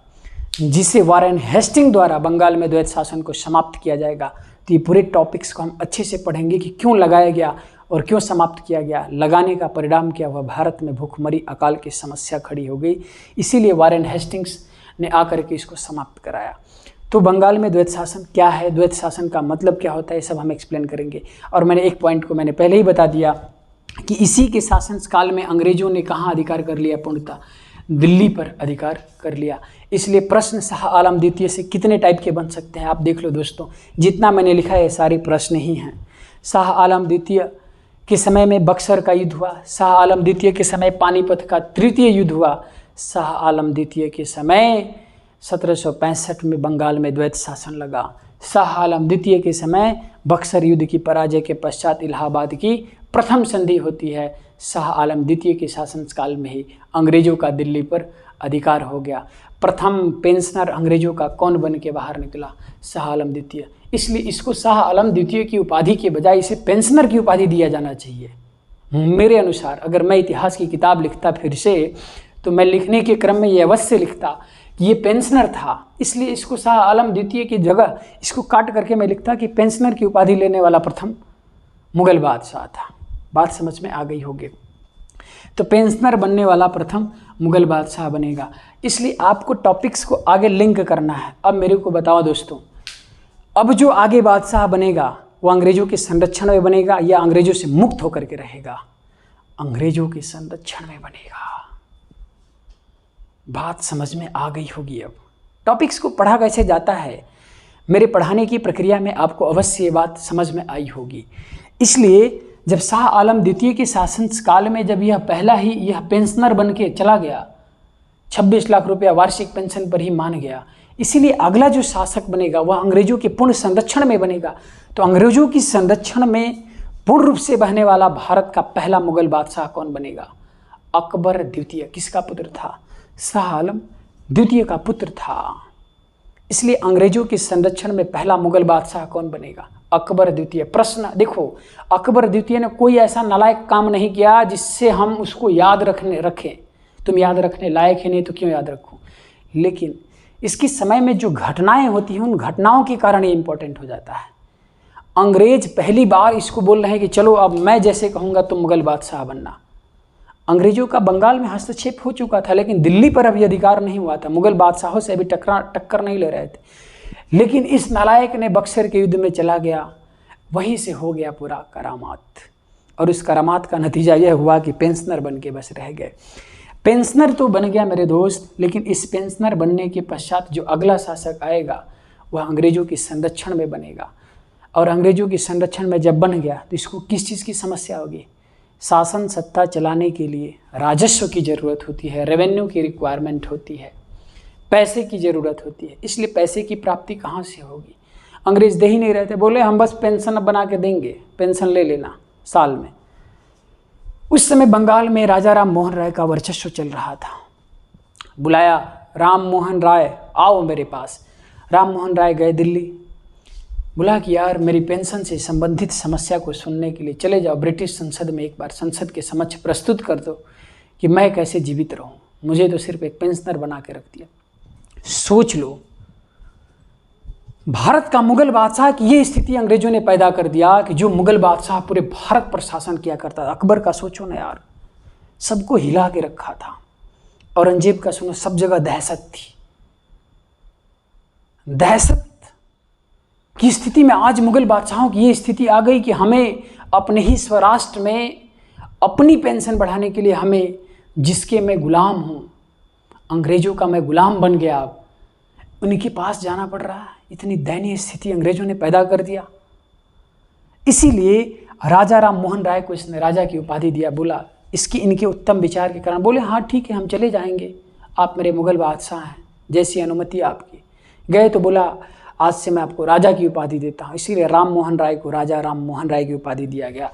जिसे वारेन हेस्टिंग द्वारा बंगाल में द्वैध शासन को समाप्त किया जाएगा। तो ये पूरे टॉपिक्स को हम अच्छे से पढ़ेंगे कि क्यों लगाया गया और क्यों समाप्त किया गया। लगाने का परिणाम क्या हुआ? भारत में भूखमरी, अकाल की समस्या खड़ी हो गई। इसीलिए वारेन हेस्टिंग्स ने आकर के इसको समाप्त कराया। तो बंगाल में द्वैध शासन क्या है, द्वैध शासन का मतलब क्या होता है, ये सब हम एक्सप्लेन करेंगे। और मैंने एक पॉइंट को मैंने पहले ही बता दिया कि इसी के शासनकाल में अंग्रेजों ने कहाँ अधिकार कर लिया? पूर्णतः दिल्ली पर अधिकार कर लिया। इसलिए प्रश्न शाह आलम द्वितीय से कितने टाइप के बन सकते हैं आप देख लो दोस्तों। जितना मैंने लिखा है सारे प्रश्न ही हैं। शाह आलम द्वितीय के समय में बक्सर का युद्ध हुआ। शाह आलम द्वितीय के समय पानीपत का तृतीय युद्ध हुआ। शाह आलम द्वितीय के समय 1765 में बंगाल में द्वैध शासन लगा। शाह आलम द्वितीय के समय बक्सर युद्ध की पराजय के पश्चात इलाहाबाद की प्रथम संधि होती है। शाह आलम द्वितीय के शासनकाल में ही अंग्रेजों का दिल्ली पर अधिकार हो गया। प्रथम पेंशनर अंग्रेजों का कौन बन के बाहर निकला? शाह आलम द्वितीय। इसलिए इसको शाह आलम द्वितीय की उपाधि के बजाय इसे पेंशनर की उपाधि दिया जाना चाहिए मेरे अनुसार। अगर मैं इतिहास की किताब लिखता फिर से, तो मैं लिखने के क्रम में ये अवश्य लिखता कि ये पेंशनर था, इसलिए इसको शाह आलम द्वितीय की जगह इसको काट करके मैं लिखता कि पेंशनर की उपाधि लेने वाला प्रथम मुगल बादशाह था। बात समझ में आ गई होगी। तो पेंशनर बनने वाला प्रथम मुगल बादशाह बनेगा। इसलिए आपको टॉपिक्स को आगे लिंक करना है। अब मेरे को बताओ दोस्तों, अब जो आगे बादशाह बनेगा वो अंग्रेजों के संरक्षण में बनेगा या अंग्रेजों से मुक्त होकर के रहेगा? अंग्रेजों के संरक्षण में बनेगा। बात समझ में आ गई होगी। अब टॉपिक्स को पढ़ा कैसे जाता है, मेरे पढ़ाने की प्रक्रिया में आपको अवश्य ये बात समझ में आई होगी। इसलिए जब शाह आलम द्वितीय के शासनकाल में जब यह पहला ही यह पेंशनर बन के चला गया, 26 लाख रुपया वार्षिक पेंशन पर ही मान गया, इसीलिए अगला जो शासक बनेगा वह अंग्रेजों के पूर्ण संरक्षण में बनेगा। तो अंग्रेजों की संरक्षण में पूर्ण रूप से बहने वाला भारत का पहला मुगल बादशाह कौन बनेगा? अकबर द्वितीय। किसका पुत्र था? शाह आलम द्वितीय का पुत्र था। इसलिए अंग्रेजों के संरक्षण में पहला मुगल बादशाह कौन बनेगा? अकबर द्वितीय। प्रश्न देखो, अकबर द्वितीय ने कोई ऐसा नालायक काम नहीं किया जिससे हम उसको याद रखें। तुम याद रखने लायक है नहीं तो क्यों याद रखो। लेकिन इसके समय में जो घटनाएं होती हैं उन घटनाओं के कारण ये इंपॉर्टेंट हो जाता है। अंग्रेज पहली बार इसको बोल रहे हैं कि चलो अब मैं जैसे कहूँगा तुम मुगल बादशाह बनना। अंग्रेजों का बंगाल में हस्तक्षेप हो चुका था, लेकिन दिल्ली पर अभी अधिकार नहीं हुआ था। मुगल बादशाहों से अभी टक्कर नहीं ले रहे थे। लेकिन इस नालायक ने बक्सर के युद्ध में चला गया, वहीं से हो गया पूरा करामात। और उस करामात का नतीजा यह हुआ कि पेंशनर बन के बस रह गए। पेंशनर तो बन गया मेरे दोस्त, लेकिन इस पेंशनर बनने के पश्चात जो अगला शासक आएगा वह अंग्रेज़ों के संरक्षण में बनेगा। और अंग्रेज़ों के संरक्षण में जब बन गया तो इसको किस चीज़ की समस्या होगी? शासन सत्ता चलाने के लिए राजस्व की ज़रूरत होती है, रेवेन्यू की रिक्वायरमेंट होती है, पैसे की ज़रूरत होती है। इसलिए पैसे की प्राप्ति कहाँ से होगी? अंग्रेज़ दे ही नहीं रहे थे, बोले हम बस पेंशन बना के देंगे, पेंशन ले लेना साल में। उस समय बंगाल में राजा राम मोहन राय का वर्चस्व चल रहा था। बुलाया, राम मोहन राय आओ मेरे पास। राम मोहन राय गए दिल्ली, बोला कि यार मेरी पेंशन से संबंधित समस्या को सुनने के लिए चले जाओ ब्रिटिश संसद में, एक बार संसद के समक्ष प्रस्तुत कर दो कि मैं कैसे जीवित रहूं, मुझे तो सिर्फ एक पेंशनर बना के रख दिया। सोच लो, भारत का मुगल बादशाह की ये स्थिति अंग्रेजों ने पैदा कर दिया कि जो मुगल बादशाह पूरे भारत पर शासन किया करता था। अकबर का सोचो ना यार, सबको हिला के रखा था। औरंगजेब का सुनो, सब जगह दहशत थी। दहशत की स्थिति में आज मुगल बादशाहों की ये स्थिति आ गई कि हमें अपने ही स्वराष्ट्र में अपनी पेंशन बढ़ाने के लिए हमें, जिसके मैं गुलाम हूँ, अंग्रेजों का मैं गुलाम बन गया, अब उनके पास जाना पड़ रहा है। इतनी दयनीय स्थिति अंग्रेजों ने पैदा कर दिया। इसीलिए राजा राम मोहन राय को इसने राजा की उपाधि दिया। बोला इसकी इनके उत्तम विचार के कारण, बोले हाँ ठीक है हम चले जाएंगे, आप मेरे मुगल बादशाह हैं, जैसी अनुमति आपकी। गए तो बोला आज से मैं आपको राजा की उपाधि देता हूँ। इसीलिए राम मोहन राय को राजा राम मोहन राय की उपाधि दिया गया।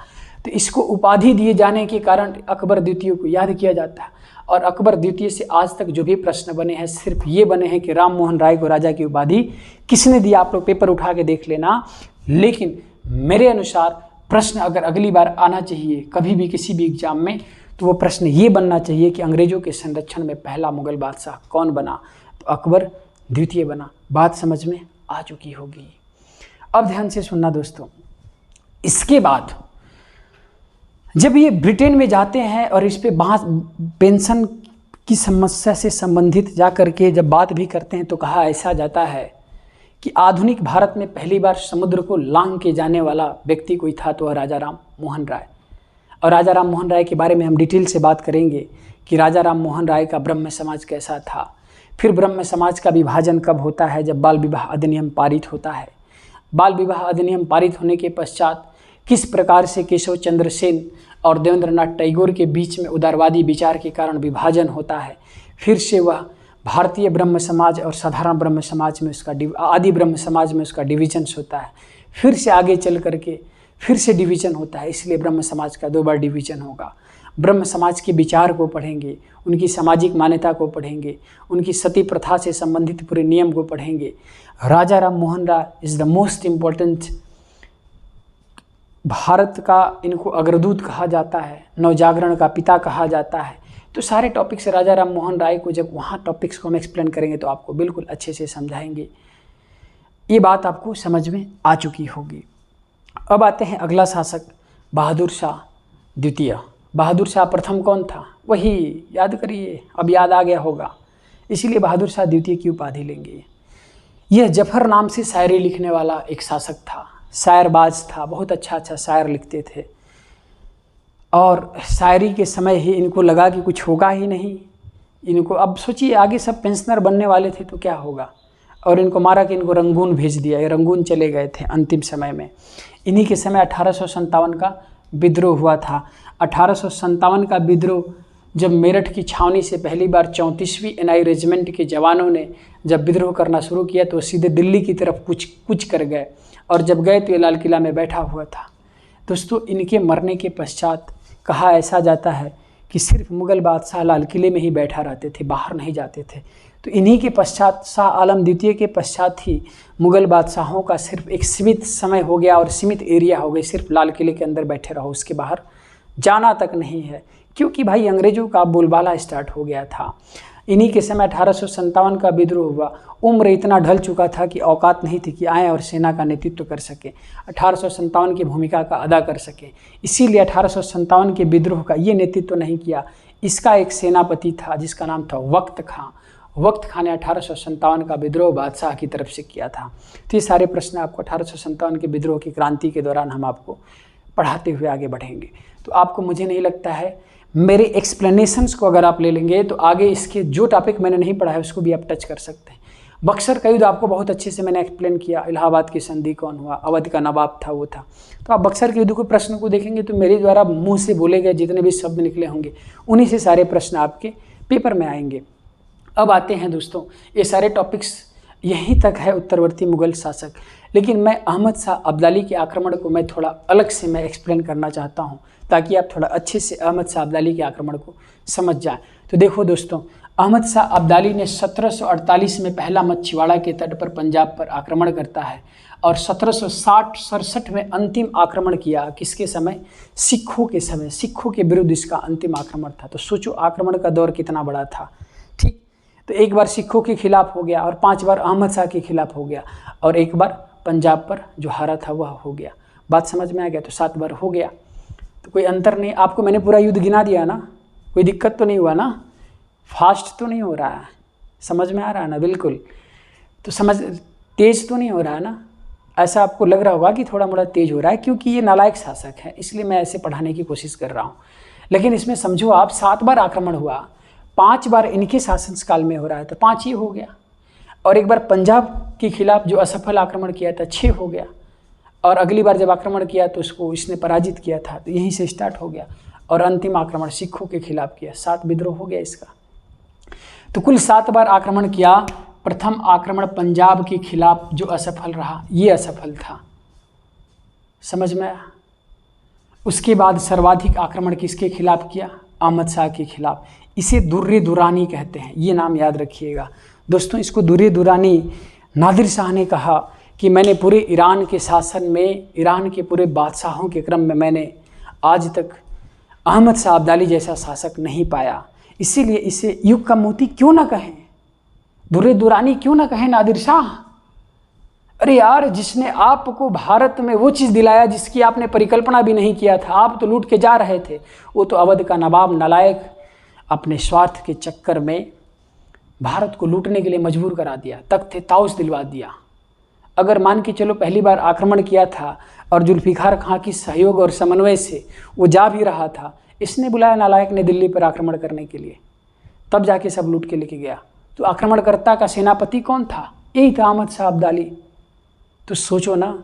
तो इसको उपाधि दिए जाने के कारण अकबर द्वितीय को याद किया जाता है। और अकबर द्वितीय से आज तक जो भी प्रश्न बने हैं सिर्फ ये बने हैं कि राम मोहन राय को राजा की उपाधि किसने दी। आप लोग पेपर उठा के देख लेना। लेकिन मेरे अनुसार प्रश्न अगर अगली बार आना चाहिए कभी भी किसी भी एग्जाम में, तो वो प्रश्न ये बनना चाहिए कि अंग्रेजों के संरक्षण में पहला मुगल बादशाह कौन बना? तो अकबर द्वितीय बना। बात समझ में आ चुकी होगी। अब ध्यान से सुनना दोस्तों, इसके बाद जब ये ब्रिटेन में जाते हैं और इस पे पेंशन की समस्या से संबंधित जा करके जब बात भी करते हैं, तो कहा ऐसा जाता है कि आधुनिक भारत में पहली बार समुद्र को लांघ के जाने वाला व्यक्ति कोई था, तो वह राजा राम मोहन राय। और राजा राम मोहन राय के बारे में हम डिटेल से बात करेंगे कि राजा राम मोहन राय का ब्रह्म समाज कैसा था। फिर ब्रह्म समाज का विभाजन कब होता है? जब बाल विवाह अधिनियम पारित होता है। बाल विवाह अधिनियम पारित होने के पश्चात किस प्रकार से केशव चंद्र सेन और देवेंद्रनाथ टैगोर के बीच में उदारवादी विचार के कारण विभाजन होता है। फिर से वह भारतीय ब्रह्म समाज और साधारण ब्रह्म समाज में उसका आदि ब्रह्म समाज में उसका डिवीजन्स होता है। फिर से आगे चल करके फिर से डिवीजन होता है। इसलिए ब्रह्म समाज का 2 बार डिवीजन होगा। ब्रह्म समाज के विचार को पढ़ेंगे, उनकी सामाजिक मान्यता को पढ़ेंगे, उनकी सती प्रथा से संबंधित पूरे नियम को पढ़ेंगे। Raja Ram Mohan Roy is the most important, Bharat का इनको अग्रदूत कहा जाता है, नवजागरण का पिता कहा जाता है। तो सारे टॉपिक्स राजा राम मोहन राय को जब वहाँ टॉपिक्स को हम एक्सप्लेन करेंगे तो आपको बिल्कुल अच्छे से समझाएंगे। ये बात आपको समझ में आ चुकी होगी। अब आते हैं अगला शासक, बहादुर शाह द्वितीय। बहादुर शाह प्रथम कौन था? वही याद करिए, अब याद आ गया होगा, इसीलिए बहादुर शाह द्वितीय की उपाधि लेंगे। यह जफर नाम से शायरी लिखने वाला एक शासक था, शायरबाज था, बहुत अच्छा शायर लिखते थे। और शायरी के समय ही इनको लगा कि कुछ होगा ही नहीं इनको। अब सोचिए आगे सब पेंशनर बनने वाले थे तो क्या होगा, और इनको मारा कि इनको रंगून भेज दिया। ये रंगून चले गए थे अंतिम समय में। इन्हीं के समय 1857 का विद्रोह हुआ था। 1857 का विद्रोह जब मेरठ की छावनी से पहली बार 34वीं NI रेजिमेंट के जवानों ने जब विद्रोह करना शुरू किया तो सीधे दिल्ली की तरफ कुछ कर गए। और जब गए तो ये लाल किला में बैठा हुआ था। दोस्तों इनके मरने के पश्चात कहा ऐसा जाता है कि सिर्फ मुग़ल बादशाह लाल किले में ही बैठा रहते थे, बाहर नहीं जाते थे। तो इन्हीं के पश्चात शाह आलम द्वितीय के पश्चात ही मुग़ल बादशाहों का सिर्फ एक सीमित समय हो गया और सीमित एरिया हो गई, सिर्फ लाल किले के अंदर बैठे रहो, उसके बाहर जाना तक नहीं है। क्योंकि भाई अंग्रेज़ों का बोलबाला स्टार्ट हो गया था। इन्हीं के समय 1857 का विद्रोह हुआ। उम्र इतना ढल चुका था कि औकात नहीं थी कि आएँ और सेना का नेतृत्व कर सके, 1857 की भूमिका का अदा कर सके। इसीलिए 1857 के विद्रोह का ये नेतृत्व नहीं किया। इसका एक सेनापति था जिसका नाम था वक्त खां। वक्त खां ने 1857 का विद्रोह बादशाह की तरफ से किया था। तो ये सारे प्रश्न आपको 1857 के विद्रोह की क्रांति के दौरान हम आपको पढ़ाते हुए आगे बढ़ेंगे। तो आपको, मुझे नहीं लगता है, मेरे एक्सप्लेनेशंस को अगर आप ले लेंगे तो आगे इसके जो टॉपिक मैंने नहीं पढ़ा है उसको भी आप टच कर सकते हैं। बक्सर का युद्ध आपको बहुत अच्छे से मैंने एक्सप्लेन किया, इलाहाबाद की संधि कौन हुआ, अवध का नवाब था वो था। तो आप बक्सर के युद्ध के प्रश्न को देखेंगे तो मेरे द्वारा मुंह से बोले गए जितने भी शब्द निकले होंगे उन्हीं से सारे प्रश्न आपके पेपर में आएंगे। अब आते हैं दोस्तों, ये सारे टॉपिक्स यहीं तक है उत्तरवर्ती मुगल शासक, लेकिन मैं अहमद शाह अब्दाली के आक्रमण को मैं थोड़ा अलग से मैं एक्सप्लेन करना चाहता हूँ ताकि आप थोड़ा अच्छे से अहमद शाह अब्दाली के आक्रमण को समझ जाएं। तो देखो दोस्तों, अहमद शाह अब्दाली ने 1748 में पहला मच्छीवाड़ा के तट पर पंजाब पर आक्रमण करता है और 1760-67 में अंतिम आक्रमण किया। किसके समय? सिखों के समय, सिखों के विरुद्ध इसका अंतिम आक्रमण था। तो सोचो आक्रमण का दौर कितना बड़ा था। ठीक, तो एक बार सिखों के खिलाफ हो गया और 5 बार अहमद शाह के खिलाफ हो गया और एक बार पंजाब पर जो हारा था वह हो गया। बात समझ में आ गया? तो 7 बार हो गया, तो कोई अंतर नहीं। आपको मैंने पूरा युद्ध गिना दिया ना, कोई दिक्कत तो नहीं हुआ ना, फास्ट तो नहीं हो रहा है, समझ में आ रहा है ना? बिल्कुल, तो समझ तेज तो नहीं हो रहा है ना? ऐसा आपको लग रहा होगा कि थोड़ा मोड़ा तेज हो रहा है क्योंकि ये नालायक शासक है, इसलिए मैं ऐसे पढ़ाने की कोशिश कर रहा हूँ। लेकिन इसमें समझो आप 7 बार आक्रमण हुआ, 5 बार इनके शासनकाल में हो रहा है तो 5 ही हो गया, और एक बार पंजाब के खिलाफ जो असफल आक्रमण किया था 6 हो गया, और अगली बार जब आक्रमण किया तो उसको इसने पराजित किया था तो यहीं से स्टार्ट हो गया, और अंतिम आक्रमण सिखों के खिलाफ किया, 7 विद्रोह हो गया इसका। तो कुल 7 बार आक्रमण किया। प्रथम आक्रमण पंजाब के खिलाफ जो असफल रहा, ये असफल था, समझ में आया? उसके बाद सर्वाधिक आक्रमण किसके खिलाफ किया? अहमद शाह के खिलाफ। इसे दुर्रे दुरानी कहते हैं, ये नाम याद रखिएगा दोस्तों। इसको दुर्रे दुरानी नादिर शाह ने कहा कि मैंने पूरे ईरान के शासन में, ईरान के पूरे बादशाहों के क्रम में मैंने आज तक अहमद शाह अब्दाली जैसा शासक नहीं पाया, इसीलिए इसे युग का मोती क्यों ना कहें, दुर्रे दुरानी क्यों ना कहें नादिर शाह। अरे यार, जिसने आपको भारत में वो चीज़ दिलाया जिसकी आपने परिकल्पना भी नहीं किया था, आप तो लूट के जा रहे थे, वो तो अवध का नवाब नालायक अपने स्वार्थ के चक्कर में भारत को लूटने के लिए मजबूर करा दिया, तख्त ताउस दिलवा दिया। अगर मान के चलो पहली बार आक्रमण किया था और जुल्फिकार खां की सहयोग और समन्वय से वो जा भी रहा था, इसने बुलाया नालायक ने दिल्ली पर आक्रमण करने के लिए, तब जाके सब लूट के लेके गया। तो आक्रमणकर्ता का सेनापति कौन था? यही था अहमद शाह अब्दाली। तो सोचो ना,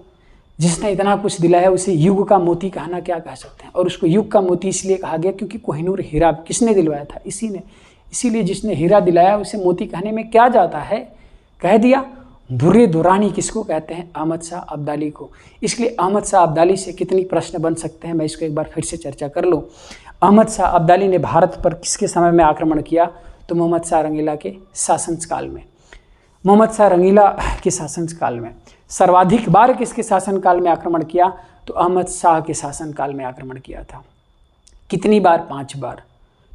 जिसने इतना कुछ दिलाया उसे युग का मोती कहना क्या कह सकते हैं। और उसको युग का मोती इसलिए कहा गया क्योंकि कोहिनूर हीरा किसने दिलवाया था? इसी ने। इसीलिए जिसने हीरा दिलाया उसे मोती कहने में क्या जाता है, कह दिया। दुर्रे दुरानी किसको कहते हैं? अहमद शाह अब्दाली को। इसलिए अहमद शाह अब्दाली से कितनी प्रश्न बन सकते हैं, मैं इसको एक बार फिर से चर्चा कर लूँ। अहमद शाह अब्दाली ने भारत पर किसके समय में आक्रमण किया? तो मोहम्मद शाह रंगीला के शासनकाल में। मोहम्मद शाह रंगीला के शासनकाल में। सर्वाधिक बार किसके शासनकाल में आक्रमण किया? तो अहमद शाह के शासनकाल में आक्रमण किया था। कितनी बार? 5 बार।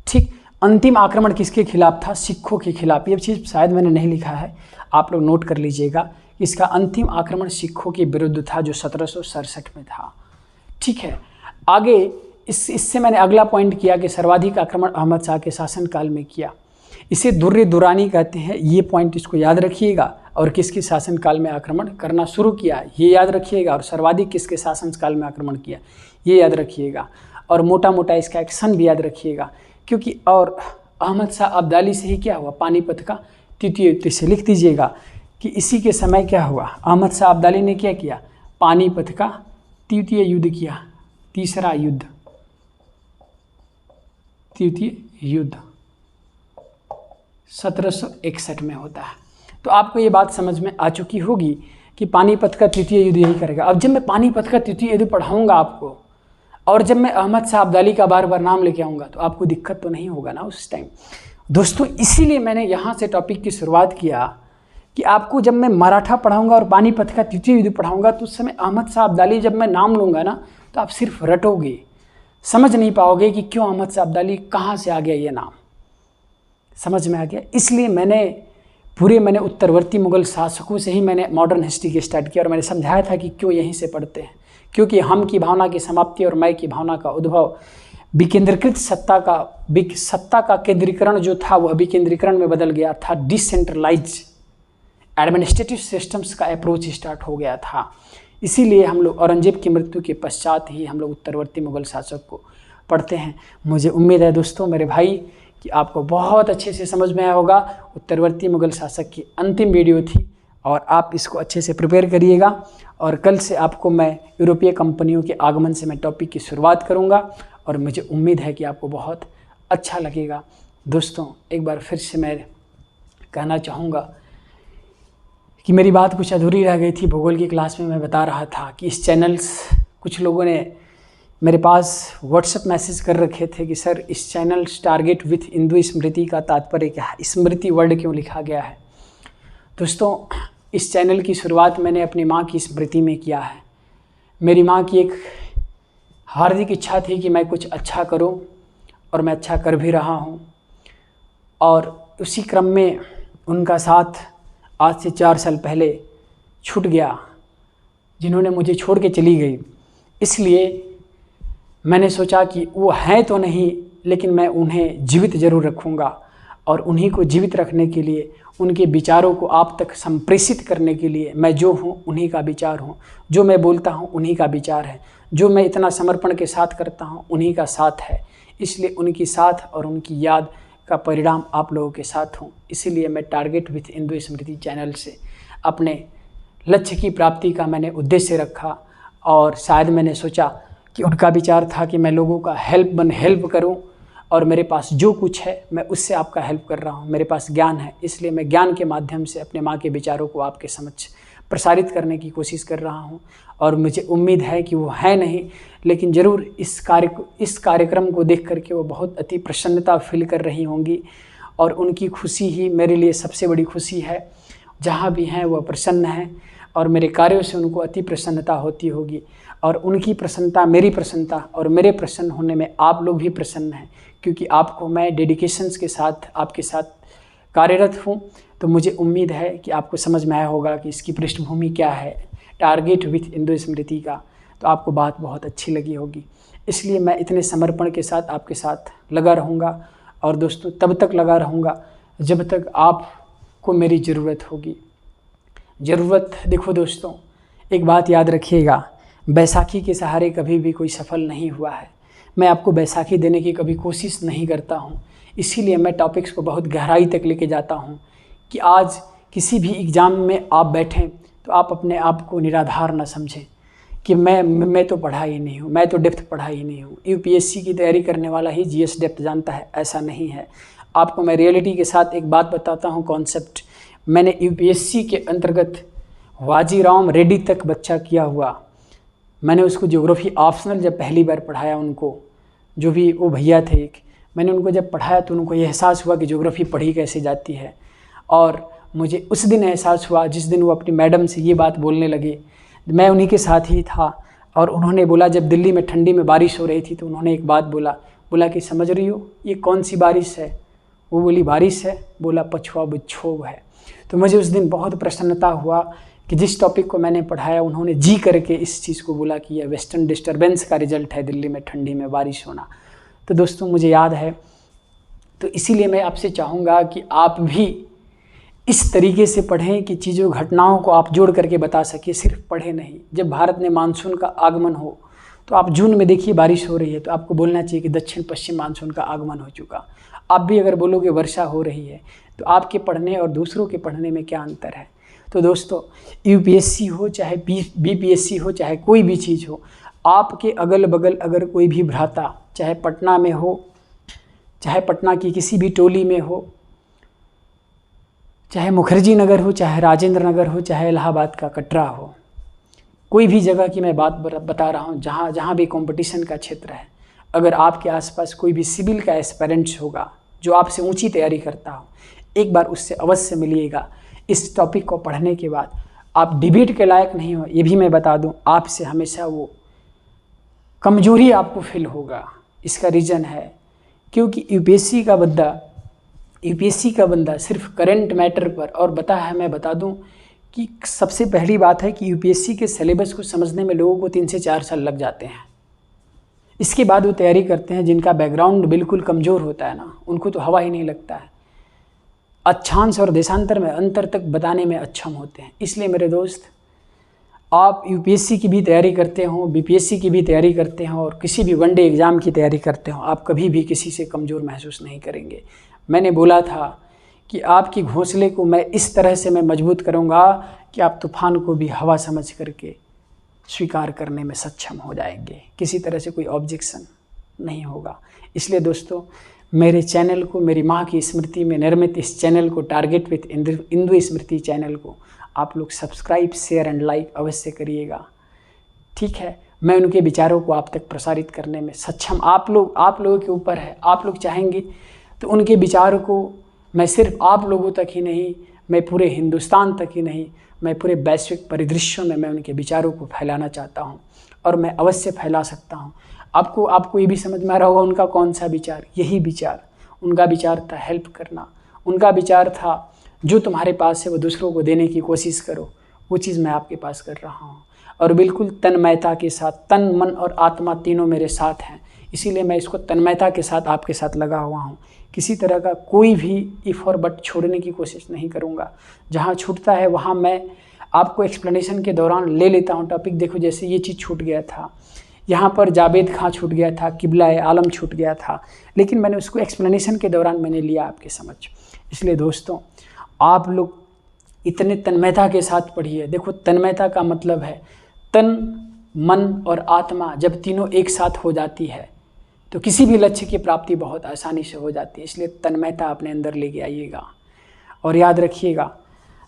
ठीक, अंतिम आक्रमण किसके खिलाफ था? सिखों के खिलाफ। ये चीज़ शायद मैंने नहीं लिखा है, आप लोग नोट कर लीजिएगा। इसका अंतिम आक्रमण सिखों के विरुद्ध था जो 1767 में था। ठीक है, आगे इससे मैंने अगला पॉइंट किया कि सर्वाधिक आक्रमण अहमद शाह के शासनकाल में किया। इसे दुर्रे दुरानी कहते हैं, ये पॉइंट इसको याद रखिएगा। और किसके शासनकाल में आक्रमण करना शुरू किया ये याद रखिएगा, और सर्वाधिक किसके शासनकाल में आक्रमण किया ये याद रखिएगा, और मोटा मोटा इसका एक्शन भी याद रखिएगा। क्योंकि और अहमद शाह अब्दाली से ही क्या हुआ? पानीपत का तृतीय युद्ध। से लिख दीजिएगा कि इसी के समय क्या हुआ? अहमद शाह अब्दाली ने क्या किया? पानीपत का तृतीय युद्ध किया। तीसरा युद्ध, तृतीय युद्ध 1761 में होता है। तो आपको ये बात समझ में आ चुकी होगी कि पानीपत का तृतीय युद्ध यही करेगा। अब जब मैं पानीपत का तृतीय युद्ध पढ़ाऊंगा आपको, और जब मैं अहमद शाह अब्दाली का बार बार नाम लेके आऊँगा, तो आपको दिक्कत तो नहीं होगा ना उस टाइम दोस्तों। इसीलिए मैंने यहाँ से टॉपिक की शुरुआत किया कि आपको जब मैं मराठा पढ़ाऊँगा और पानीपत का तृतीय युद्ध पढ़ाऊँगा, तो उस समय अहमद शाह अब्दाली जब मैं नाम लूँगा ना, तो आप सिर्फ रटोगे, समझ नहीं पाओगे कि क्यों अहमद शाह अब्दाली, कहाँ से आ गया ये नाम। समझ में आ गया? इसलिए मैंने उत्तरवर्ती मुगल शासकों से ही मैंने मॉडर्न हिस्ट्री के स्टार्ट किया, और मैंने समझाया था कि क्यों यहीं से पढ़ते हैं। क्योंकि हम की भावना की समाप्ति और मैं की भावना का उद्भव विकेंद्रीकृत सत्ता का केंद्रीकरण जो था वह विकेंद्रीकरण में बदल गया था। डिसेंट्रलाइज एडमिनिस्ट्रेटिव सिस्टम्स का अप्रोच स्टार्ट हो गया था। इसीलिए हम लोग औरंगजेब की मृत्यु के पश्चात ही हम लोग उत्तरवर्ती मुगल शासक को पढ़ते हैं। मुझे उम्मीद है दोस्तों मेरे भाई कि आपको बहुत अच्छे से समझ में आया होगा। उत्तरवर्ती मुगल शासक की अंतिम वीडियो थी और आप इसको अच्छे से प्रिपेयर करिएगा। और कल से आपको मैं यूरोपीय कंपनियों के आगमन से मैं टॉपिक की शुरुआत करूँगा और मुझे उम्मीद है कि आपको बहुत अच्छा लगेगा। दोस्तों, एक बार फिर से मैं कहना चाहूँगा कि मेरी बात कुछ अधूरी रह गई थी। भूगोल की क्लास में मैं बता रहा था कि इस चैनल्स, कुछ लोगों ने मेरे पास व्हाट्सएप मैसेज कर रखे थे कि सर इस चैनल टारगेट विथ हिंदू स्मृति का तात्पर्य क्या है, स्मृति वर्ड क्यों लिखा गया है। दोस्तों, इस चैनल की शुरुआत मैंने अपनी माँ की स्मृति में किया है। मेरी माँ की एक हार्दिक इच्छा थी कि मैं कुछ अच्छा करूं और मैं अच्छा कर भी रहा हूं। और उसी क्रम में उनका साथ आज से 4 साल पहले छूट गया, जिन्होंने मुझे छोड़ के चली गई। इसलिए मैंने सोचा कि वो हैं तो नहीं, लेकिन मैं उन्हें जीवित ज़रूर रखूँगा और उन्हीं को जीवित रखने के लिए, उनके विचारों को आप तक संप्रेषित करने के लिए मैं जो हूँ उन्हीं का विचार हूँ, जो मैं बोलता हूँ उन्हीं का विचार है, जो मैं इतना समर्पण के साथ करता हूँ उन्हीं का साथ है। इसलिए उनकी साथ और उनकी याद का परिणाम आप लोगों के साथ हूँ। इसीलिए मैं target with Hindu Smriti channel से अपने लक्ष्य की प्राप्ति का मैंने उद्देश्य रखा और शायद मैंने सोचा कि उनका विचार था कि मैं लोगों का हेल्प करूं और मेरे पास जो कुछ है मैं उससे आपका हेल्प कर रहा हूं। मेरे पास ज्ञान है, इसलिए मैं ज्ञान के माध्यम से अपने माँ के विचारों को आपके समक्ष प्रसारित करने की कोशिश कर रहा हूं। और मुझे उम्मीद है कि वो है नहीं, लेकिन ज़रूर इस कार्यक्रम को देख करके वो बहुत अति प्रसन्नता फील कर रही होंगी और उनकी खुशी ही मेरे लिए सबसे बड़ी खुशी है। जहाँ भी हैं वह प्रसन्न हैं और मेरे कार्यों से उनको अति प्रसन्नता होती होगी और उनकी प्रसन्नता मेरी प्रसन्नता और मेरे प्रसन्न होने में आप लोग भी प्रसन्न हैं, क्योंकि आपको मैं डेडिकेशंस के साथ आपके साथ कार्यरत हूँ। तो मुझे उम्मीद है कि आपको समझ में आया होगा कि इसकी पृष्ठभूमि क्या है, टारगेट विथ हिंदू स्मृति का। तो आपको बात बहुत अच्छी लगी होगी, इसलिए मैं इतने समर्पण के साथ आपके साथ लगा रहूँगा। और दोस्तों, तब तक लगा रहूँगा जब तक आपको मेरी ज़रूरत होगी। देखो दोस्तों, एक बात याद रखिएगा, बैसाखी के सहारे कभी भी कोई सफल नहीं हुआ है। मैं आपको बैसाखी देने की कभी कोशिश नहीं करता हूँ, इसीलिए मैं टॉपिक्स को बहुत गहराई तक लेके जाता हूँ कि आज किसी भी एग्ज़ाम में आप बैठें तो आप अपने आप को निराधार ना समझें कि मैं तो पढ़ा ही नहीं हूँ, मैं तो डेप्थ पढ़ा ही नहीं हूँ। यूपीएससी की तैयारी करने वाला ही जीएस डेप्थ जानता है, ऐसा नहीं है। आपको मैं रियलिटी के साथ एक बात बताता हूँ, कॉन्सेप्ट। मैंने यूपीएससी के अंतर्गत वाजीराव रेड्डी तक बच्चा किया हुआ, मैंने उसको ज्योग्राफी ऑप्शनल जब पहली बार पढ़ाया, उनको जो भी वो भैया थे एक, मैंने उनको जब पढ़ाया तो उनको ये एहसास हुआ कि ज्योग्राफी पढ़ी कैसे जाती है। और मुझे उस दिन एहसास हुआ जिस दिन वो अपनी मैडम से ये बात बोलने लगे। मैं उन्हीं के साथ ही था और उन्होंने बोला, जब दिल्ली में ठंडी में बारिश हो रही थी तो उन्होंने एक बात बोला कि समझ रही हो ये कौन सी बारिश है? वो बोली बारिश है। बोला पछुआ बिच्छोव है। तो मुझे उस दिन बहुत प्रसन्नता हुआ कि जिस टॉपिक को मैंने पढ़ाया उन्होंने जी करके इस चीज़ को बोला कि यह वेस्टर्न डिस्टर्बेंस का रिजल्ट है, दिल्ली में ठंडी में बारिश होना। तो दोस्तों, मुझे याद है, तो इसीलिए मैं आपसे चाहूँगा कि आप भी इस तरीके से पढ़ें कि चीज़ों घटनाओं को आप जोड़ करके बता सके, सिर्फ पढ़े नहीं। जब भारत में मानसून का आगमन हो तो आप जून में देखिए बारिश हो रही है तो आपको बोलना चाहिए कि दक्षिण पश्चिम मानसून का आगमन हो चुका। आप भी अगर बोलोगे वर्षा हो रही है तो आपके पढ़ने और दूसरों के पढ़ने में क्या अंतर है। तो दोस्तों, यूपीएससी हो चाहे बीपीएससी हो चाहे कोई भी चीज़ हो, आपके अगल बगल अगर कोई भी भ्राता, चाहे पटना में हो, चाहे पटना की किसी भी टोली में हो, चाहे मुखर्जी नगर हो, चाहे राजेंद्र नगर हो, चाहे इलाहाबाद का कटरा हो, कोई भी जगह की मैं बात बता रहा हूँ, जहाँ भी कंपटीशन का क्षेत्र है, अगर आपके आसपास कोई भी सिविल का एस्पिरेंट्स होगा जो आपसे ऊंची तैयारी करता हो, एक बार उससे अवश्य मिलिएगा। इस टॉपिक को पढ़ने के बाद आप डिबेट के लायक नहीं हो, ये भी मैं बता दूं, आपसे हमेशा वो कमजोरी आपको फील होगा। इसका रीज़न है क्योंकि यूपीएससी का बंदा सिर्फ करंट मैटर पर, और मैं बता दूं कि सबसे पहली बात है कि यूपीएससी के सिलेबस को समझने में लोगों को 3 से 4 साल लग जाते हैं। इसके बाद वो तैयारी करते हैं। जिनका बैकग्राउंड बिल्कुल कमज़ोर होता है ना, उनको तो हवा ही नहीं लगता है। अक्षांश और देशांतर में अंतर तक बताने में अक्षम होते हैं। इसलिए मेरे दोस्त, आप यूपीएससी की भी तैयारी करते हो, बीपीएससी की भी तैयारी करते हो और किसी भी वनडे एग्ज़ाम की तैयारी करते हो, आप कभी भी किसी से कमज़ोर महसूस नहीं करेंगे। मैंने बोला था कि आपकी घोंसले को मैं इस तरह से मैं मजबूत करूँगा कि आप तूफ़ान को भी हवा समझ करके स्वीकार करने में सक्षम हो जाएंगे, किसी तरह से कोई ऑब्जेक्शन नहीं होगा। इसलिए दोस्तों, मेरे चैनल को, मेरी माँ की स्मृति में निर्मित इस चैनल को, target with Indu Smriti channel को आप लोग सब्सक्राइब, शेयर एंड लाइक अवश्य करिएगा। ठीक है, मैं उनके विचारों को आप तक प्रसारित करने में सक्षम, आप लोगों के ऊपर है। आप लोग चाहेंगे तो उनके विचारों को मैं सिर्फ आप लोगों तक ही नहीं, मैं पूरे हिंदुस्तान तक ही नहीं, मैं पूरे वैश्विक परिदृश्यों में मैं उनके विचारों को फैलाना चाहता हूँ और मैं अवश्य फैला सकता हूँ। आपको ये भी समझ में आ रहा होगा उनका कौन सा विचार, यही विचार। उनका विचार था हेल्प करना, उनका विचार था जो तुम्हारे पास है वो दूसरों को देने की कोशिश करो। वो चीज़ मैं आपके पास कर रहा हूँ और बिल्कुल तन्मयता के साथ, तन मन और आत्मा तीनों मेरे साथ हैं, इसीलिए मैं इसको तन्मयता के साथ आपके साथ लगा हुआ हूँ। किसी तरह का कोई भी इफ़ और बट छोड़ने की कोशिश नहीं करूँगा। जहाँ छूटता है वहाँ मैं आपको एक्सप्लेनेशन के दौरान ले लेता हूँ टॉपिक। देखो, जैसे ये चीज़ छूट गया था, यहाँ पर जावेद खां छूट गया था, किबला आलम छूट गया था, लेकिन मैंने उसको एक्सप्लेनेशन के दौरान मैंने लिया आपके समझ। इसलिए दोस्तों, आप लोग इतने तन्मयता के साथ पढ़िए। देखो, तन्मयता का मतलब है तन, मन और आत्मा जब तीनों एक साथ हो जाती है तो किसी भी लक्ष्य की प्राप्ति बहुत आसानी से हो जाती है। इसलिए तन्मयता अपने अंदर लेके आइएगा। और याद रखिएगा,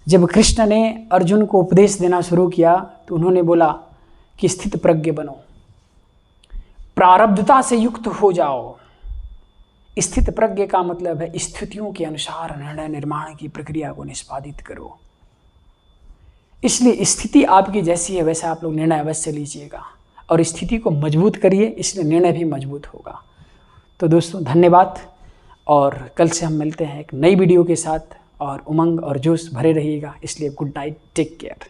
जब कृष्ण ने अर्जुन को उपदेश देना शुरू किया तो उन्होंने बोला कि स्थित प्रज्ञ बनो, प्रारब्धता से युक्त हो जाओ। स्थित प्रज्ञ का मतलब है स्थितियों के अनुसार निर्णय निर्माण की प्रक्रिया को निष्पादित करो। इसलिए स्थिति आपकी जैसी है वैसा आप लोग निर्णय अवश्य लीजिएगा और स्थिति को मजबूत करिए, इसलिए निर्णय भी मजबूत होगा। तो दोस्तों, धन्यवाद और कल से हम मिलते हैं एक नई वीडियो के साथ और उमंग और जोश भरे रहिएगा। इसलिए गुड नाइट, टेक केयर।